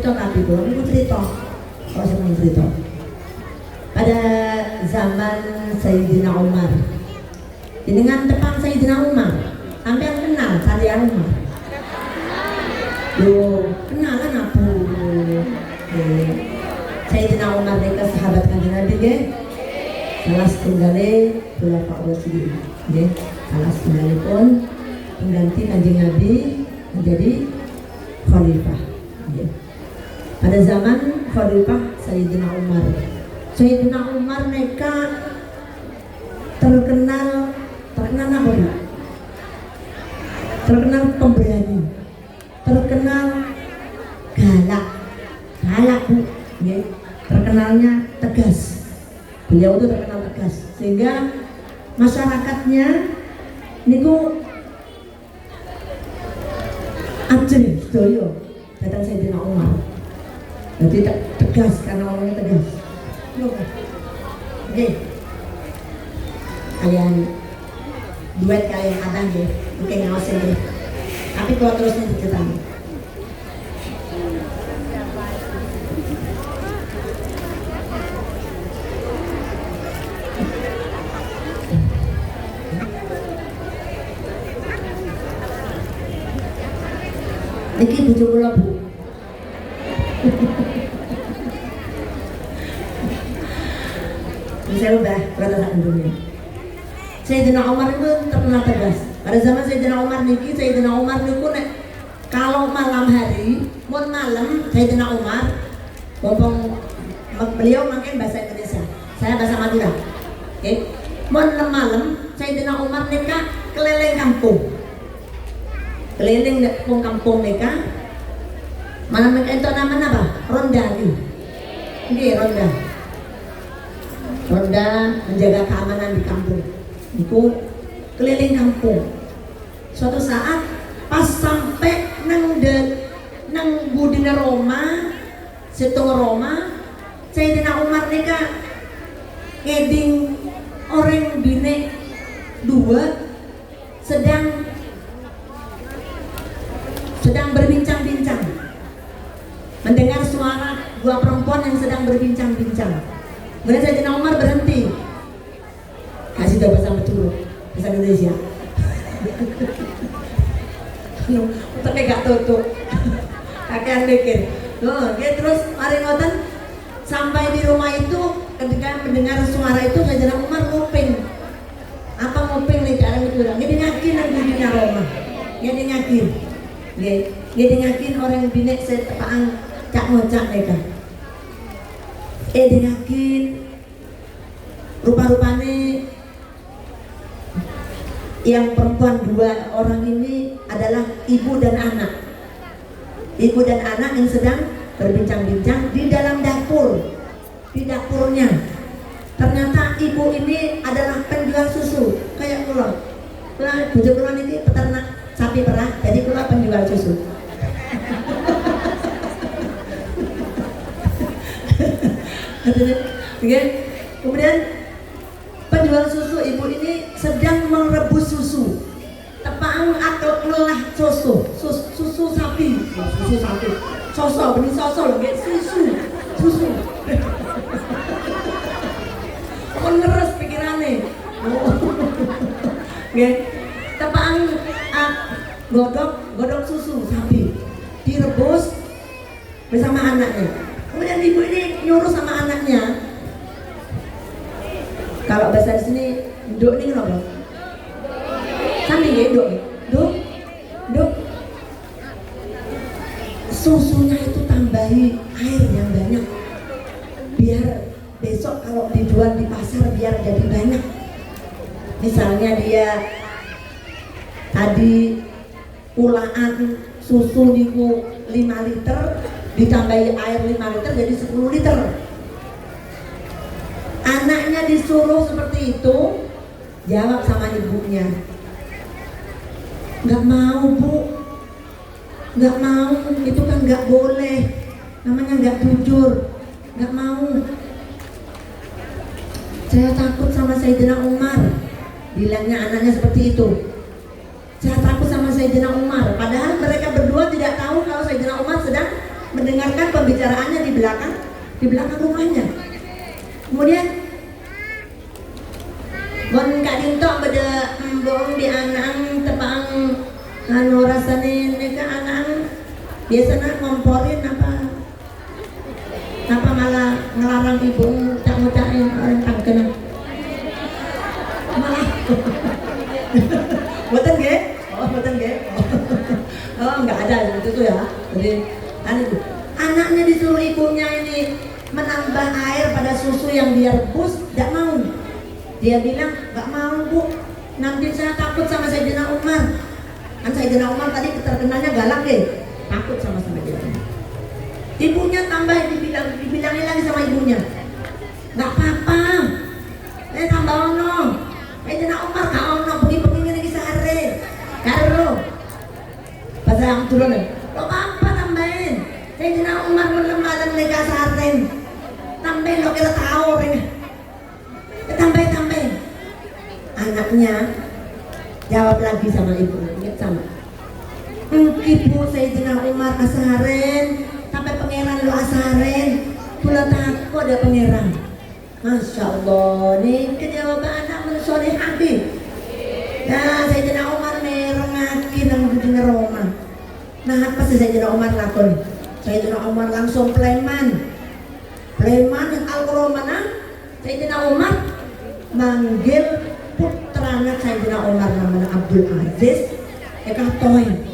cerita kabeh kula niku cerita. Kok seneng cerita. Pada zaman Sayyidina Umar. Jenengan depan Sayyidina Umar. Sampeyan kenal Sayyidina Umar? Loh, kenal kan aku. Sayyidina Umar mereka sahabat Kanjeng Nabi nggih. Salah setunggalé Khulafaur Rasyidin nggih. Salah setunggalipun pengganti Kanjeng Nabi menjadi khalifah. Pada zaman khalifah Sayyidina Umar. Sayyidina Umar mereka terkenal apa ya? Terkenal pemberani, terkenal galak bu, ya. Terkenalnya tegas. Beliau itu terkenal tegas, sehingga masyarakatnya niku ajeng sedaya datang Sayyidina Umar. Jadi tegas karena orangnya tegas. Oke, kalian duet kalian abang deh, mungkin ngawasin deh. Tapi kalau terusnya diceritain. Niki bojo kula Bu. Bisa ubah perasaan dunia. Sayyidina Umar itu terkenal tegas. Pada zaman Sayyidina Umar niki, Sayyidina Umar niku nek kalau malam hari, mun malam Sayyidina Umar ngomong beliau makin bahasa Indonesia. Saya bahasa Madura. Oke. Mun malam Sayyidina Umar nika keliling kampung. Keliling kampung mereka. Malam mereka itu namanya apa? Ronda gitu. Nggih, ronda. Ronda menjaga keamanan di kampung. Itu keliling kampung. Suatu saat pas sampai nang budina Roma, situng Roma, Sayyidina Umar nika ngeding orang bine dua sedang berbincang-bincang, mendengar suara dua perempuan yang sedang berbincang-bincang. Kemudian Sayyidina Umar berhenti. Kasih tahu bahasa bahasa Indonesia. Tapi gak tutup. Kakean mikir. Loh, dia terus mari ngoten sampai di rumah itu ketika mendengar suara itu Sayyidina Umar nguping. Apa nguping nih cara itu? Ngene yakin nang dunia Roma. Ngene yakin. Ngene yakin orang binek setepaan cak ngocak mereka. Yakin rupa-rupanya yang perempuan dua orang ini adalah ibu dan anak. Ibu dan anak yang sedang berbincang-bincang di dalam dapur. Di dapurnya ternyata ibu ini adalah penjual susu kayak kula. Bojo kula ini peternak sapi perah, jadi kula penjual susu. Kemudian penjual susu ibu ini sedang merebus susu, tepang atau ngelah susu sapi, soso benih soso loh, kayak susu. Meneres pikirannya, tepang godok susu sapi, direbus bersama anaknya. Kemudian ibu ini nyuruh sama anaknya, kalau bahasa di sini, nduk ini kenapa? Sandi ya, nduk. Susunya itu tambahi air yang banyak, biar besok kalau dijual di pasar biar jadi banyak. Misalnya dia tadi ulaan susu niku 5 liter, ditambahi air 5 liter jadi 10 liter. Anaknya disuruh seperti itu, jawab sama ibunya, nggak mau bu, nggak mau, itu kan nggak boleh, namanya nggak jujur, nggak mau. Saya takut sama Sayyidina Umar, bilangnya anaknya seperti itu. Saya takut sama Sayyidina Umar, padahal mereka berdua tidak tahu kalau Sayyidina Umar sedang mendengarkan pembicaraannya di belakang rumahnya. Kemudian bon Kak Dinto beda embong di anang tepang anu rasane neka anang biasanya ngomporin apa malah ngelarang ibu ngucak-ngucakin orang tangkena malah boten nggih? Oh boten nggih. Oh enggak ada itu tuh ya. Jadi itu anaknya disuruh ibunya ini menambah air pada susu yang dia rebus, tidak mau. Dia bilang, nggak mau bu, nanti saya takut sama Sayyidina Umar. Kan Sayyidina Umar tadi terkenalnya galak deh, takut sama Sayyidina Umar. Ibunya tambah, dibilangin lagi sama ibunya, nggak apa-apa, tambah ono. Sayyidina Umar nggak ono, bengi-bengi lagi sehari, karo. Bahasa yang turun, lo apa tambahin? Sayyidina Umar melemah mereka sehari. Tambahin lo kira tahu ring. Tambahin. Anaknya jawab lagi sama ibu, ingat sama. Ibu Sayyidina Umar asaren, sampai pangeran lo asaren. Kula takut ada pangeran. Masya Allah, nih kejawaban anak mensoleh hati. Nah, Sayyidina Umar merengaki nang dunia Roma. Nah, apa sih Sayyidina Umar lakon? Sayyidina Umar langsung preman yang Al-Qur'an. Sayyidina Umar manggil putranya Sayyidina Umar namanya Abdul Aziz. Katoin,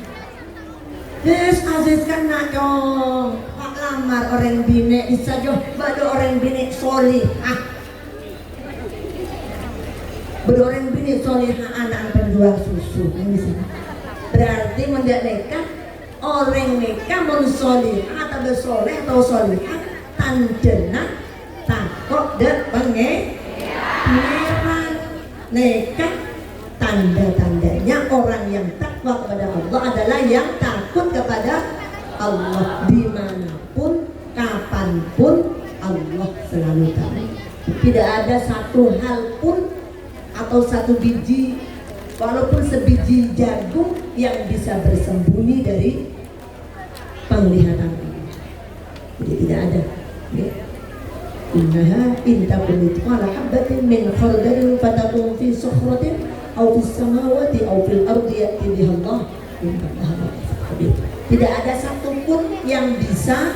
Yes Aziz kan nak dong, pak lamar orang bine bisa jo, bado orang bine solihah. Berorang bini solihah anak penjual susu. Berarti mendak nikah orang nikah mensolihah atau bersoleh atau solihah tandena takut de pangeran. Nikah tanda-tandanya orang yang takwa kepada Allah adalah yang takut kepada Allah. Dimanapun, kapanpun Allah selalu tahu. Tidak ada satu hal pun atau satu biji, walaupun sebiji jagung yang bisa bersembunyi dari penglihatan Allah. Jadi tidak ada. Ya. Innaha in takun mithqala habatin min khardalin fatakun fi sukhratin aw fis samawati aw fil ardi ya'ti biha Allah. Tidak ada satupun yang bisa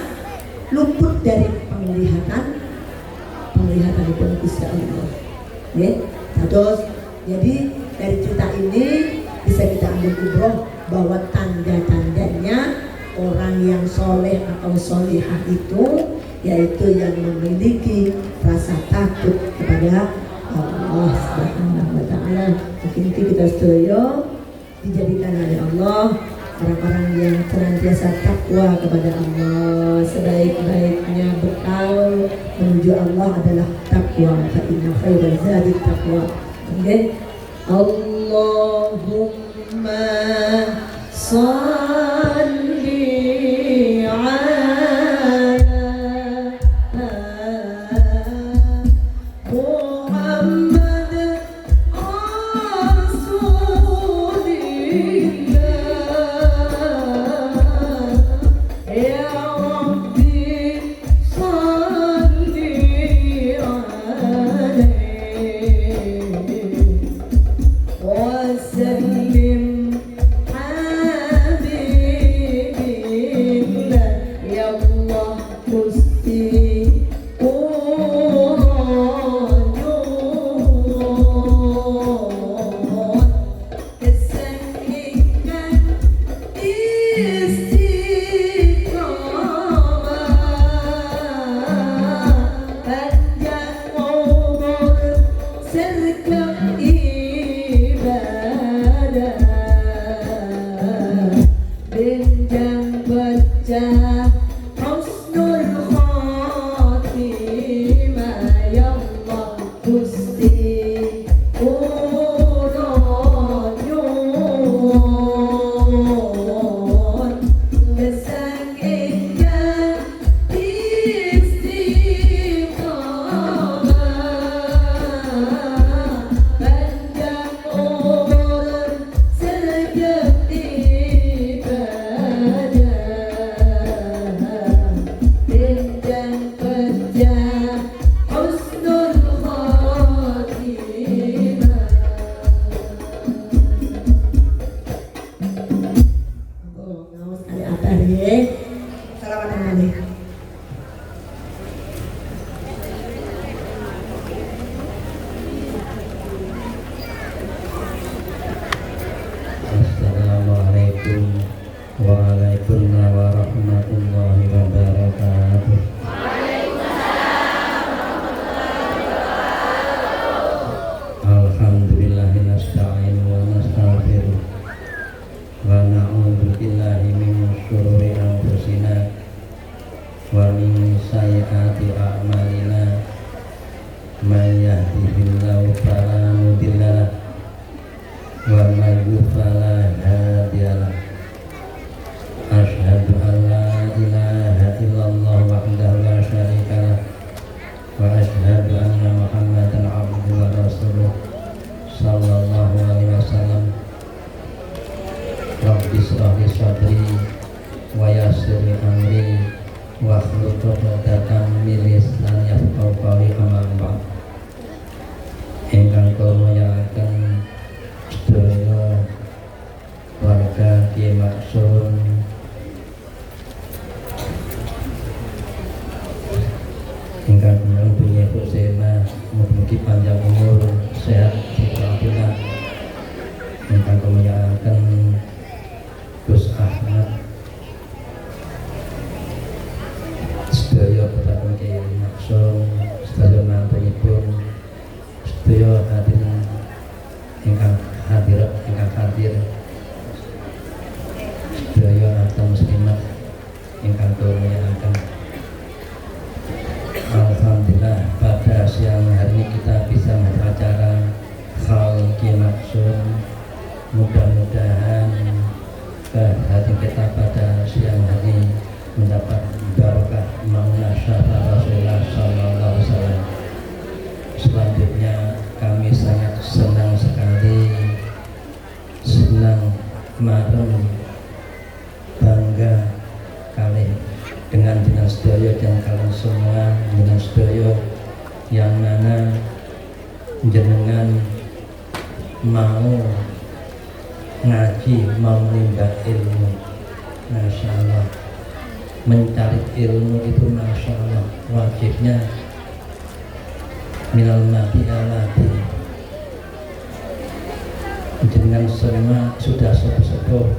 luput dari penglihatan itu Gusti Allah. Ya. Terus jadi dari cerita ini bisa kita ambil ibrah bahwa tanda-tandanya orang yang soleh atau solihah itu yaitu yang memiliki rasa takut kepada Allah Subhanahu wa Ta'ala. Mungkin kita setuju dijadikan oleh Allah orang-orang yang senantiasa takwa kepada Allah. Sebaik-baiknya bekal menuju Allah adalah takwa. Fa inna khairaz zadi taqwa. Okay? Allahumma salli ala Muhammad Rasulillah ya Rabbi salli alaihi wa sallim habibillah ya Allah Gusti benjang pecah husnul khotimah ya Allah Gusti kula nyuwun kesanggengan istiqamah panjang umur sejati Assalamualaikum warahmatullahi wabarakatuh. Alhamdulillah nasta'inu wa nastaghfiruh wa na'udzu billahi min syururi anfusina wa min sayyiati a'malina may yahdihillahu fala mudilla lahu wa may yudlil fala hadiya lahu. Asyhadu an la ilaha illallah wahdahu la syarika lah wa asyhadu anna Muhammadan abduhu wa rasuluh sallallahu alaihi wasallam. Rabbi shrah li sadri wa yassir li amri wahlul 'uqdatam min lisani yafqahu qawli. Amma ba'd. Ingkang kula mulyakaken sedaya warga Kiai Maksun ingkang punya Husena, mugi panjang umur, sehat, walafiat. Ingkang kemuliaan Gus Ahmad, sedaya pedagang Kiai Maksun, sedaya mantunipun, sedaya hadirin ingkang hadir, sedaya atau muslimat ingkang kemuliaan. Alhamdulillah pada siang hari ini kita bisa beracara hal Kiai Maksun. Mudah-mudahan kehadiran kita pada siang hari ini mendapat barokah mauna syafaat Rasulullah sallallahu alaihi wasallam. Selanjutnya kami sangat senang sekali, kemarin bangga kali dengan dinas sedaya dan kalian semua yang mana jenengan mau ngaji, mau menimba ilmu. Masya Allah, mencari ilmu itu Masya Allah wajibnya minal mati alati. Jenengan semua sudah sepuh-sepuh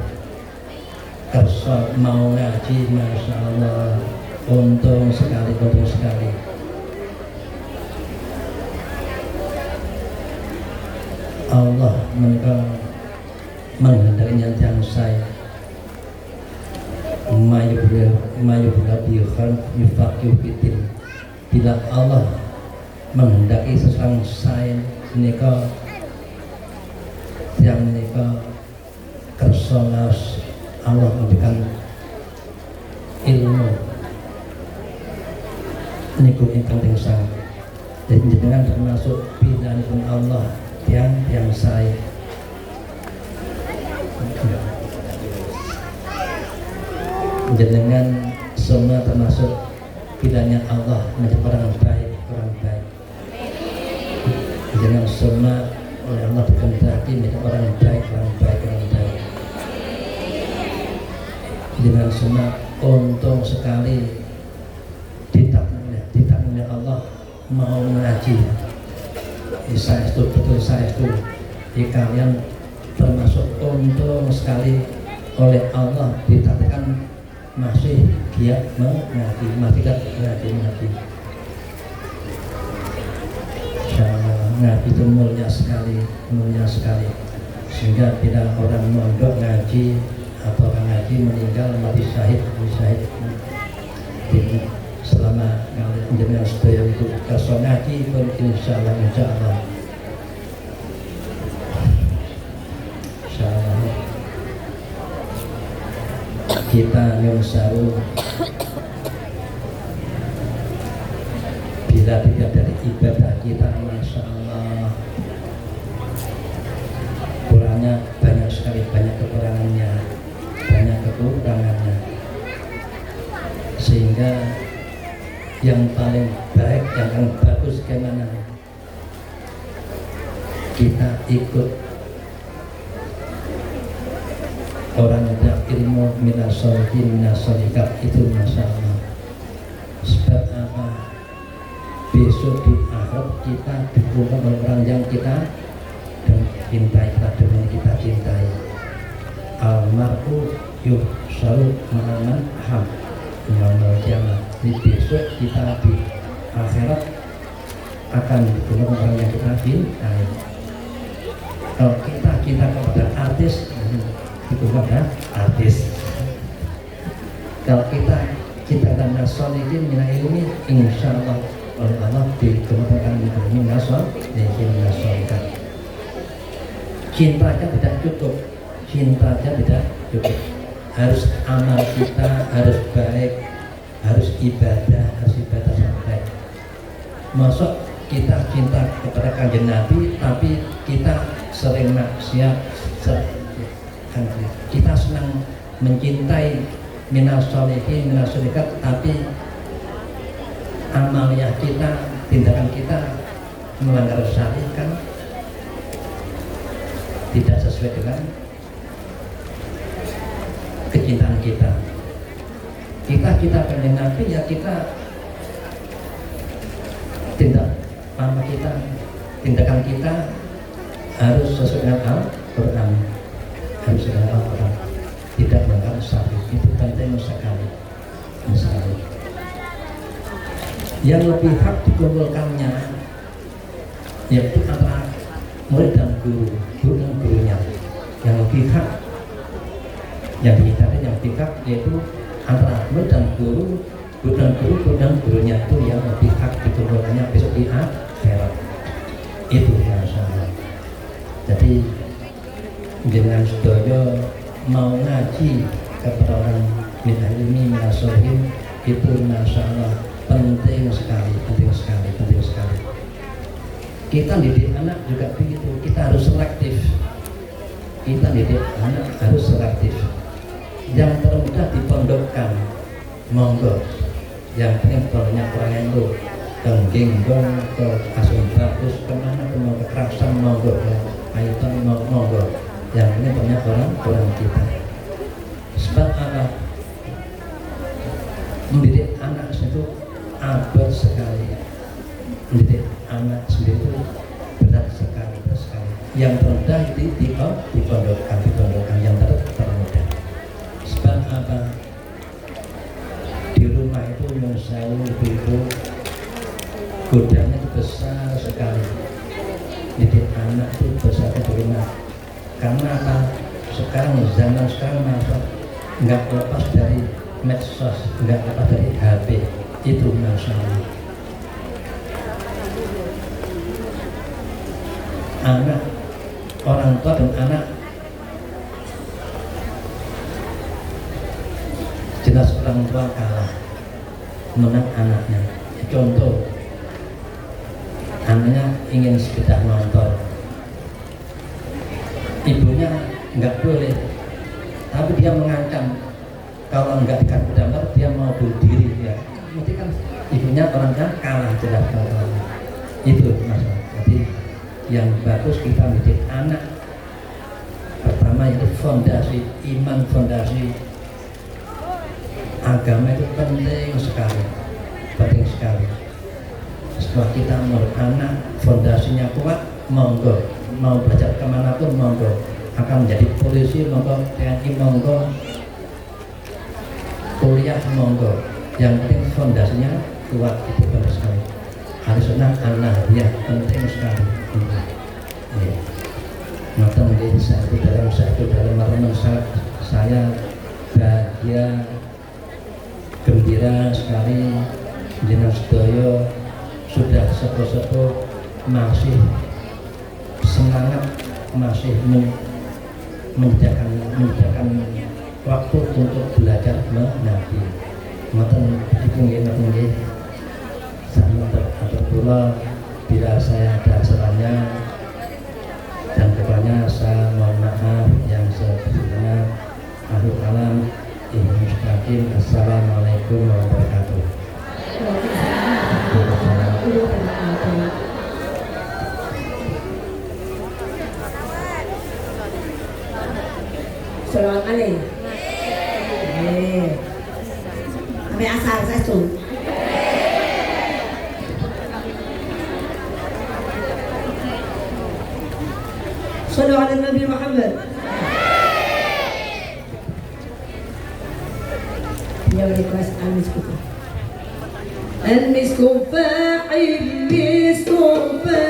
kersa mau ngaji, Masya Allah, untung sekali, untung sekali. Allah menghendaki yang saya mayubla biyukhal yufaqih fitin. Bila Allah menghendaki seseorang saya menika yang menika kersa Allah memberikan ilmu niku ingkang tingsang. Dan jenengan termasuk pilihanipun Allah yang saya jenengan semua termasuk pilihannya Allah menjadi orang baik, orang baik. Jenengan semua oleh Allah dikehendaki menjadi orang baik, orang baik, orang baik. Jenengan semua untung sekali ditakdirkan oleh Allah mau mengaji. Saya itu betul, saya itu kalian termasuk untung sekali oleh Allah ditakdirkan masih giat mengaji, masih tidak mengaji. Insyaallah ngaji itu mulia sekali, mulia sekali. Sehingga bila orang mondok ngaji atau orang ngaji meninggal mati syahid, selama jenengan sedaya itu kersa ngaji pun insyaallah kita nyusaru bila tidak dari ibadah kita, Masya Allah kurangnya banyak sekali, banyak kekurangannya, sehingga yang paling baik, yang paling bagus bagaimana kita ikut orang yang ilmu minasolihin minasolikat itu, Masya Allah. Sebab apa? Besok di akhirat kita dikumpulkan oleh orang yang kita cintai, kita cintai. Almar'u yuhsyaru ma'aman aham yaumul qiyamah. Di besok kita di akhirat akan dikumpulkan orang yang kita cintai. Kalau kita cinta kepada artis, itu pada artis. Kalau kita kepada solihin mina ilmi, insya Allah oleh Allah dikemukakan mina solihin. Cinta aja tidak cukup, harus amal kita harus baik, harus ibadah sampai. Masuk kita cinta kepada kanjeng Nabi tapi kita sering maksiat, kita senang mencintai minasolihin minasolikat tapi amaliyah kita, tindakan kita melanggar syariat kan tidak sesuai dengan kecintaan kita. Kita pengen Nabi ya kita tindakan kita harus sesuai dengan Al-Quran, harus dengan Al-Quran, tidak melanggar syariat. Itu penting sekali. Yang lebih hak dikumpulkannya yaitu antara murid dan guru dan gurunya. Yang lebih hak yang dihindari, yang lebih hak yaitu antara murid dan guru dan gurunya, itu yang lebih hak dikumpulkannya besok di akhirat. Itu masalah. Jadi dengan sedaya mau ngaji kepada orang minta ilmi minasolihin itu masalah penting sekali. Kita didik anak juga begitu, kita harus selektif. Yang termudah dipondokkan, monggo. Yang penting pondoknya kurang itu Genggong ke Asum Bagus kemana pun mau kekerasan monggo, Python monggo. Yang ini banyak orang kita. Sebab apa? Mendidik anak itu abad sekali. Mendidik anak sendiri itu berat sekali. Yang rendah di pondokkan yang termudah. Sebab apa? Di rumah itu menyewa ibu godaannya itu besar sekali. Didik anak itu besar di rumah. Karena apa? Zaman sekarang masa nggak lepas dari medsos, nggak lepas dari HP. Itu masalah. Anak, orang tua dan anak jelas orang tua kalah menang anaknya. Contoh, anaknya ingin sepeda motor, ibunya nggak boleh, tapi dia mengancam kalau nggak dikasih sepeda motor dia mau bunuh diri. Ya, berarti kan ibunya orangnya kalah jelas kalah. Itu masalah. Jadi yang bagus kita mendidik anak, pertama itu fondasi iman, fondasi agama itu penting sekali. Setelah kita mau anak fondasinya kuat, monggo, mau belajar kemanapun monggo, akan menjadi polisi monggo, TNI monggo, kuliah monggo. Yang penting fondasinya kuat, itu bagus sekali. Harus senang anak, ya penting sekali. Maka menjadi satu dalam merenung saya bahagia, gembira sekali. Jenazah Sedoyo sudah sepuh-sepuh masih semangat, masih menyediakan waktu untuk belajar mengaji. Maka mungkin sama terpulang bila saya ada salahnya dan kebanyakan saya mohon maaf yang sebesar-besarnya. Akhir kalam, Assalamualaikum warahmatullahi wabarakatuh. Selamat malam. Kami asal satu. Sallu ala Nabi Muhammad. Ya request al-Miskufa. Al-Miskufa, al-Miskufa.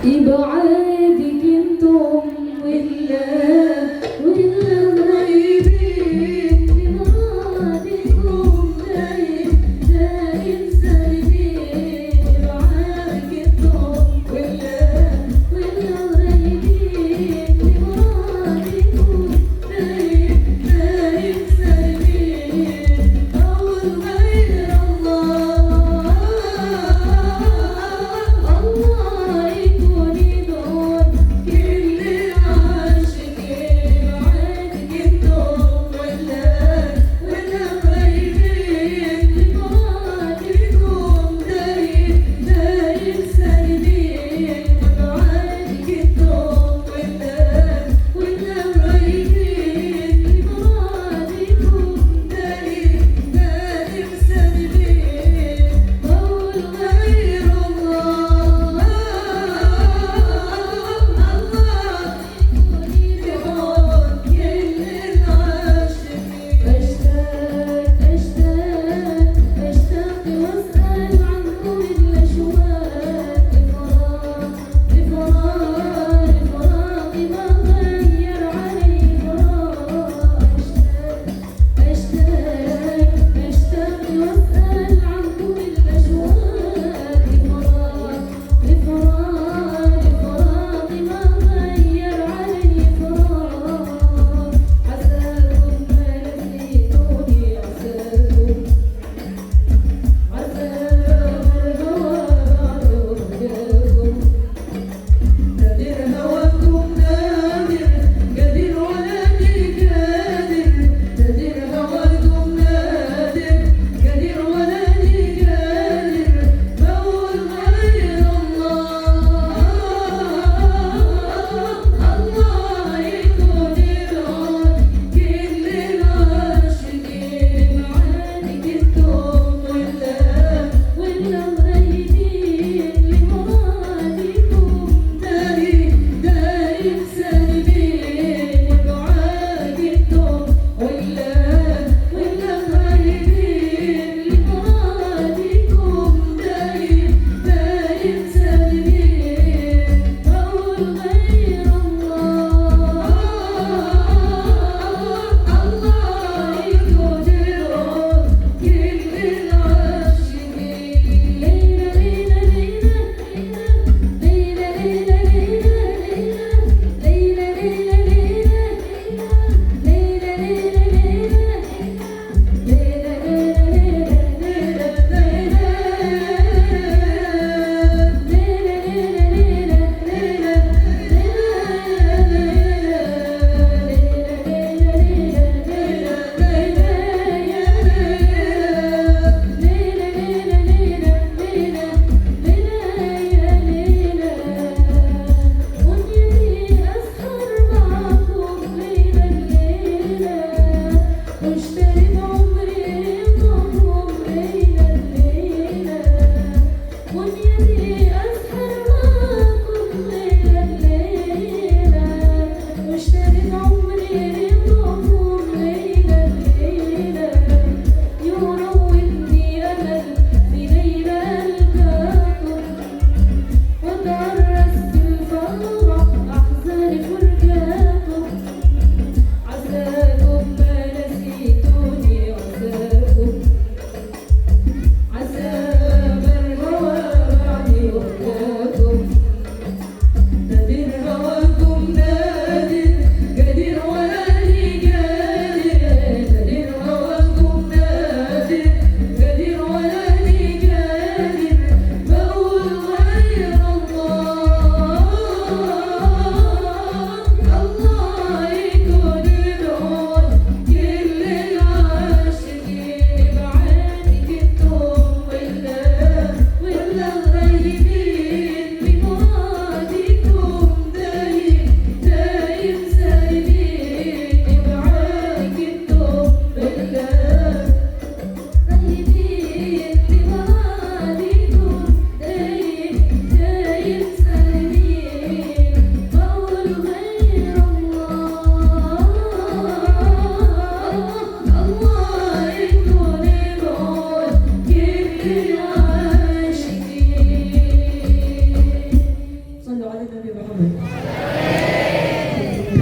يبعدك انتم ولا غايبين بمرادكم دايم دايم سالمين يبعدك انتم ولا غايبين بمرادكم دايم دايم سالمين أول غير الله الله يكون يدور كل عاشق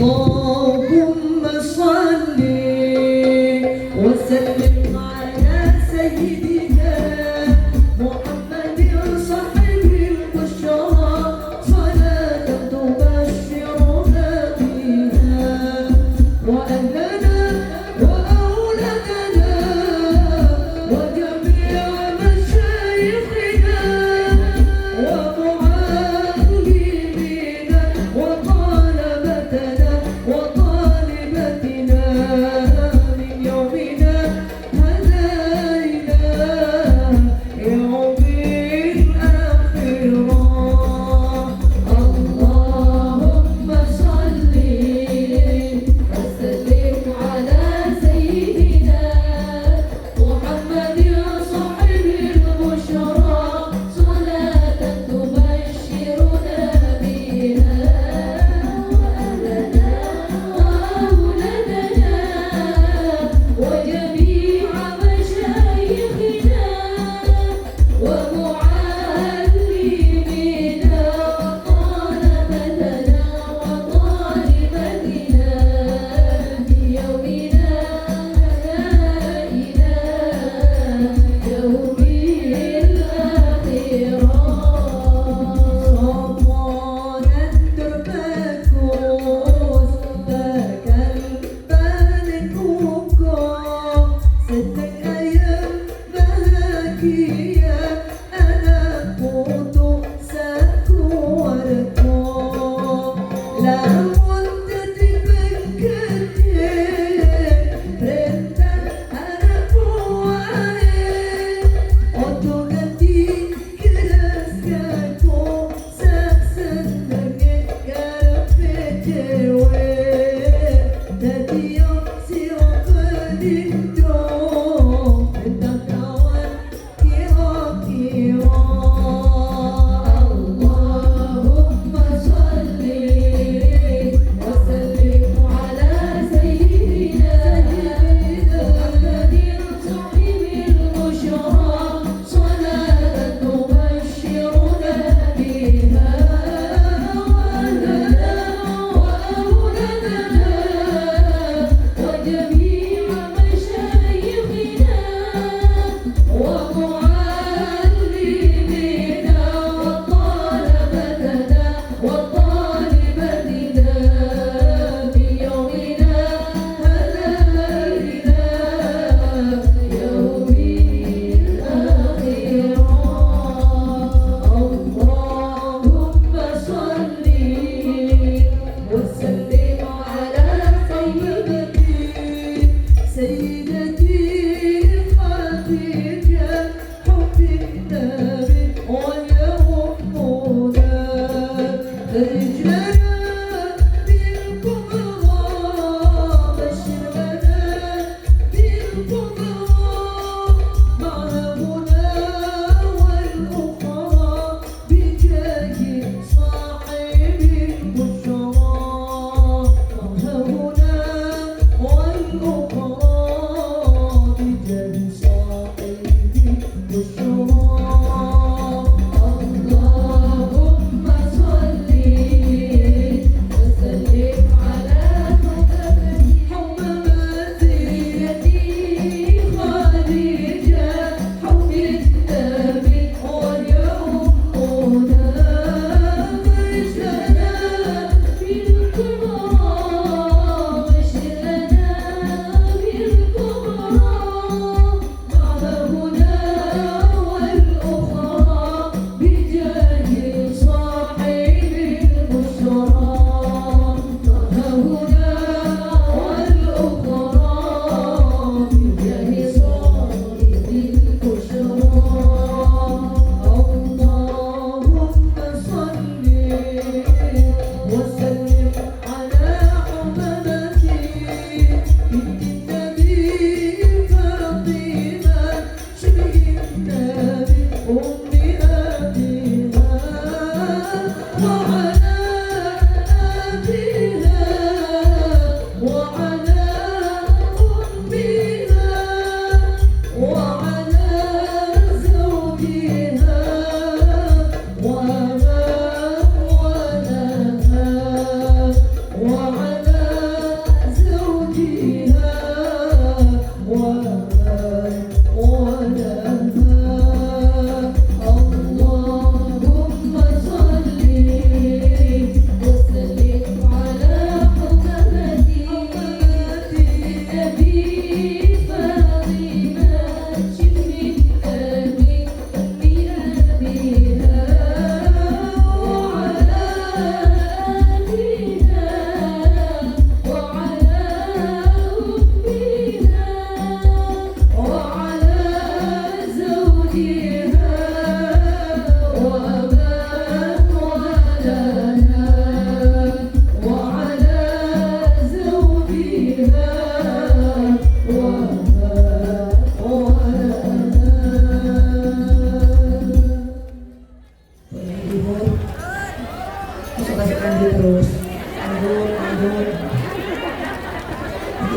اللهم صل وسلم على سيدنا محمد صاحب البشرى صلاة تبشرنا بها وأهلنا وأولادنا وجميع مشايخنا ومعلمينا وطلبتنا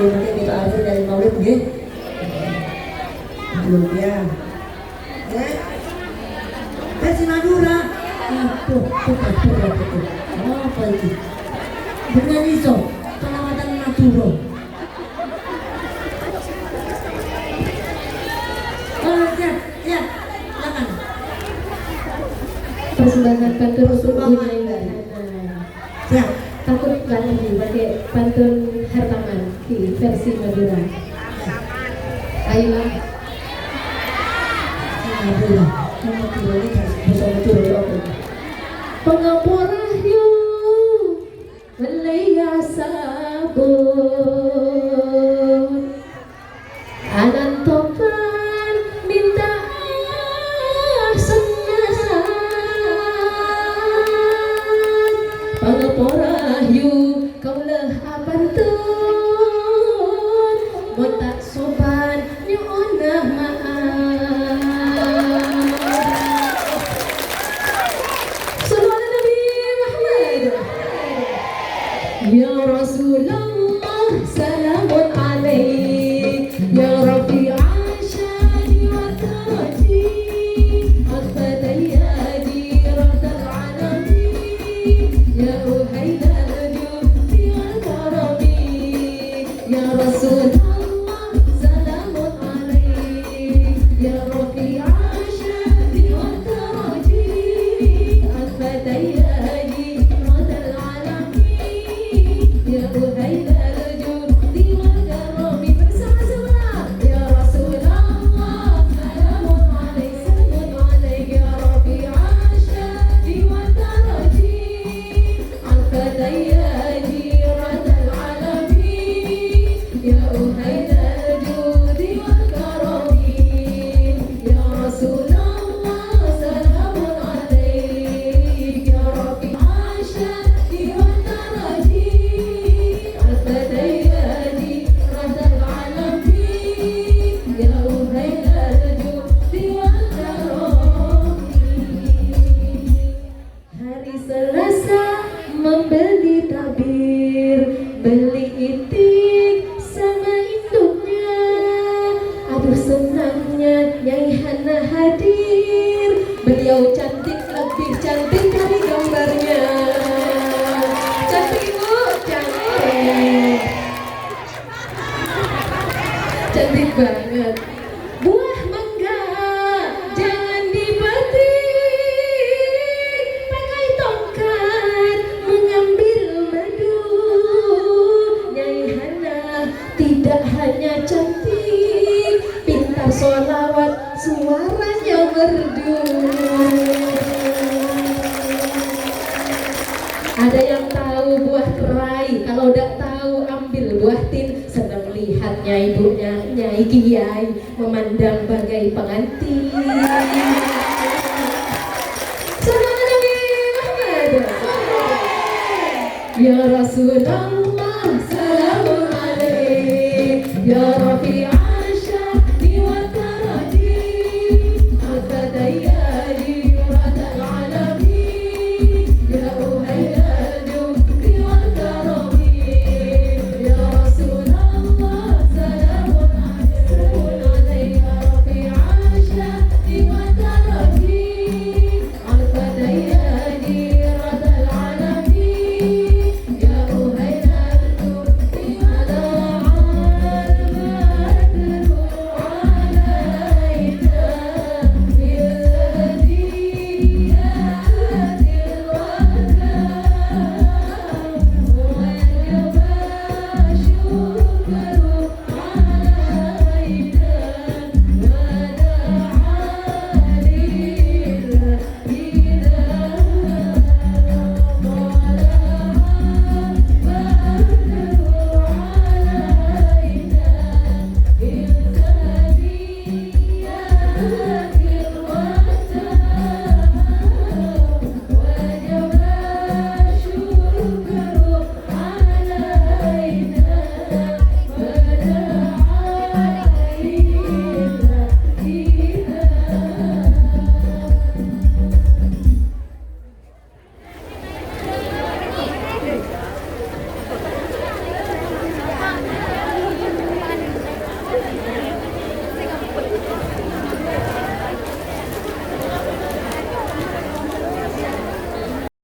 makanya kita akhir dari maulid nggih. Belum ya. Versi Madura. Itu apa itu? Dengan iso, perawatan Madura. Oh, ya, silakan. Persembahan pantun untuk Bunda Indah. Siap. Takut nggak lagi pakai pantun Hartaman di versi Madura. Ayolah. Madura. Madura ini bisa Madura ya apa? Pengapura yu Melaya sabun Anan topan minta senasan Pengapura yu kaulah abantun Montak sopan nyonah maaf Ya Rasulullah salamun alaik Ya Rabbi ashani wa taji Akhbadayadi radal alami Ya Uhaydar judi wal karami Ya Rasulullah salamun alaik Ya Rabbi ashani wa taji Akhbadayadi radal alami Ya Uhaydar judi wal karami bersama-sama Ya Rasulullah salamun alaik Ya Rabbi ashadi wa taraji Al-Fadayadi radal alami Ya Uhaydar judi wal karami Ya Rasulullah salamun alaik Ya Rabbi ashadi wa taraji Al-Fadayadi radal alami Ya Uhaydar judi wal karami Hari Selasa membeli tabir, beli itik sama induknya. Aduh senangnya Nyai Hana hadir, beliau cantik lebih cantik dari gambarnya. Cantik Bu, cantik. Cantik banget. Buah mangga jangan dipetik, pakai tongkat mengambil madu. Nyai Hana tidak hanya cantik, pintar sholawat, suaranya merdu. Ada yang tahu buah kerai? Kalau udah tahu ambil buah tin. Senang melihatnya ibunya Nyai Kiai memandang bagai pengantin. Sallallahu Nabi Muhammad. Ya Rasulullah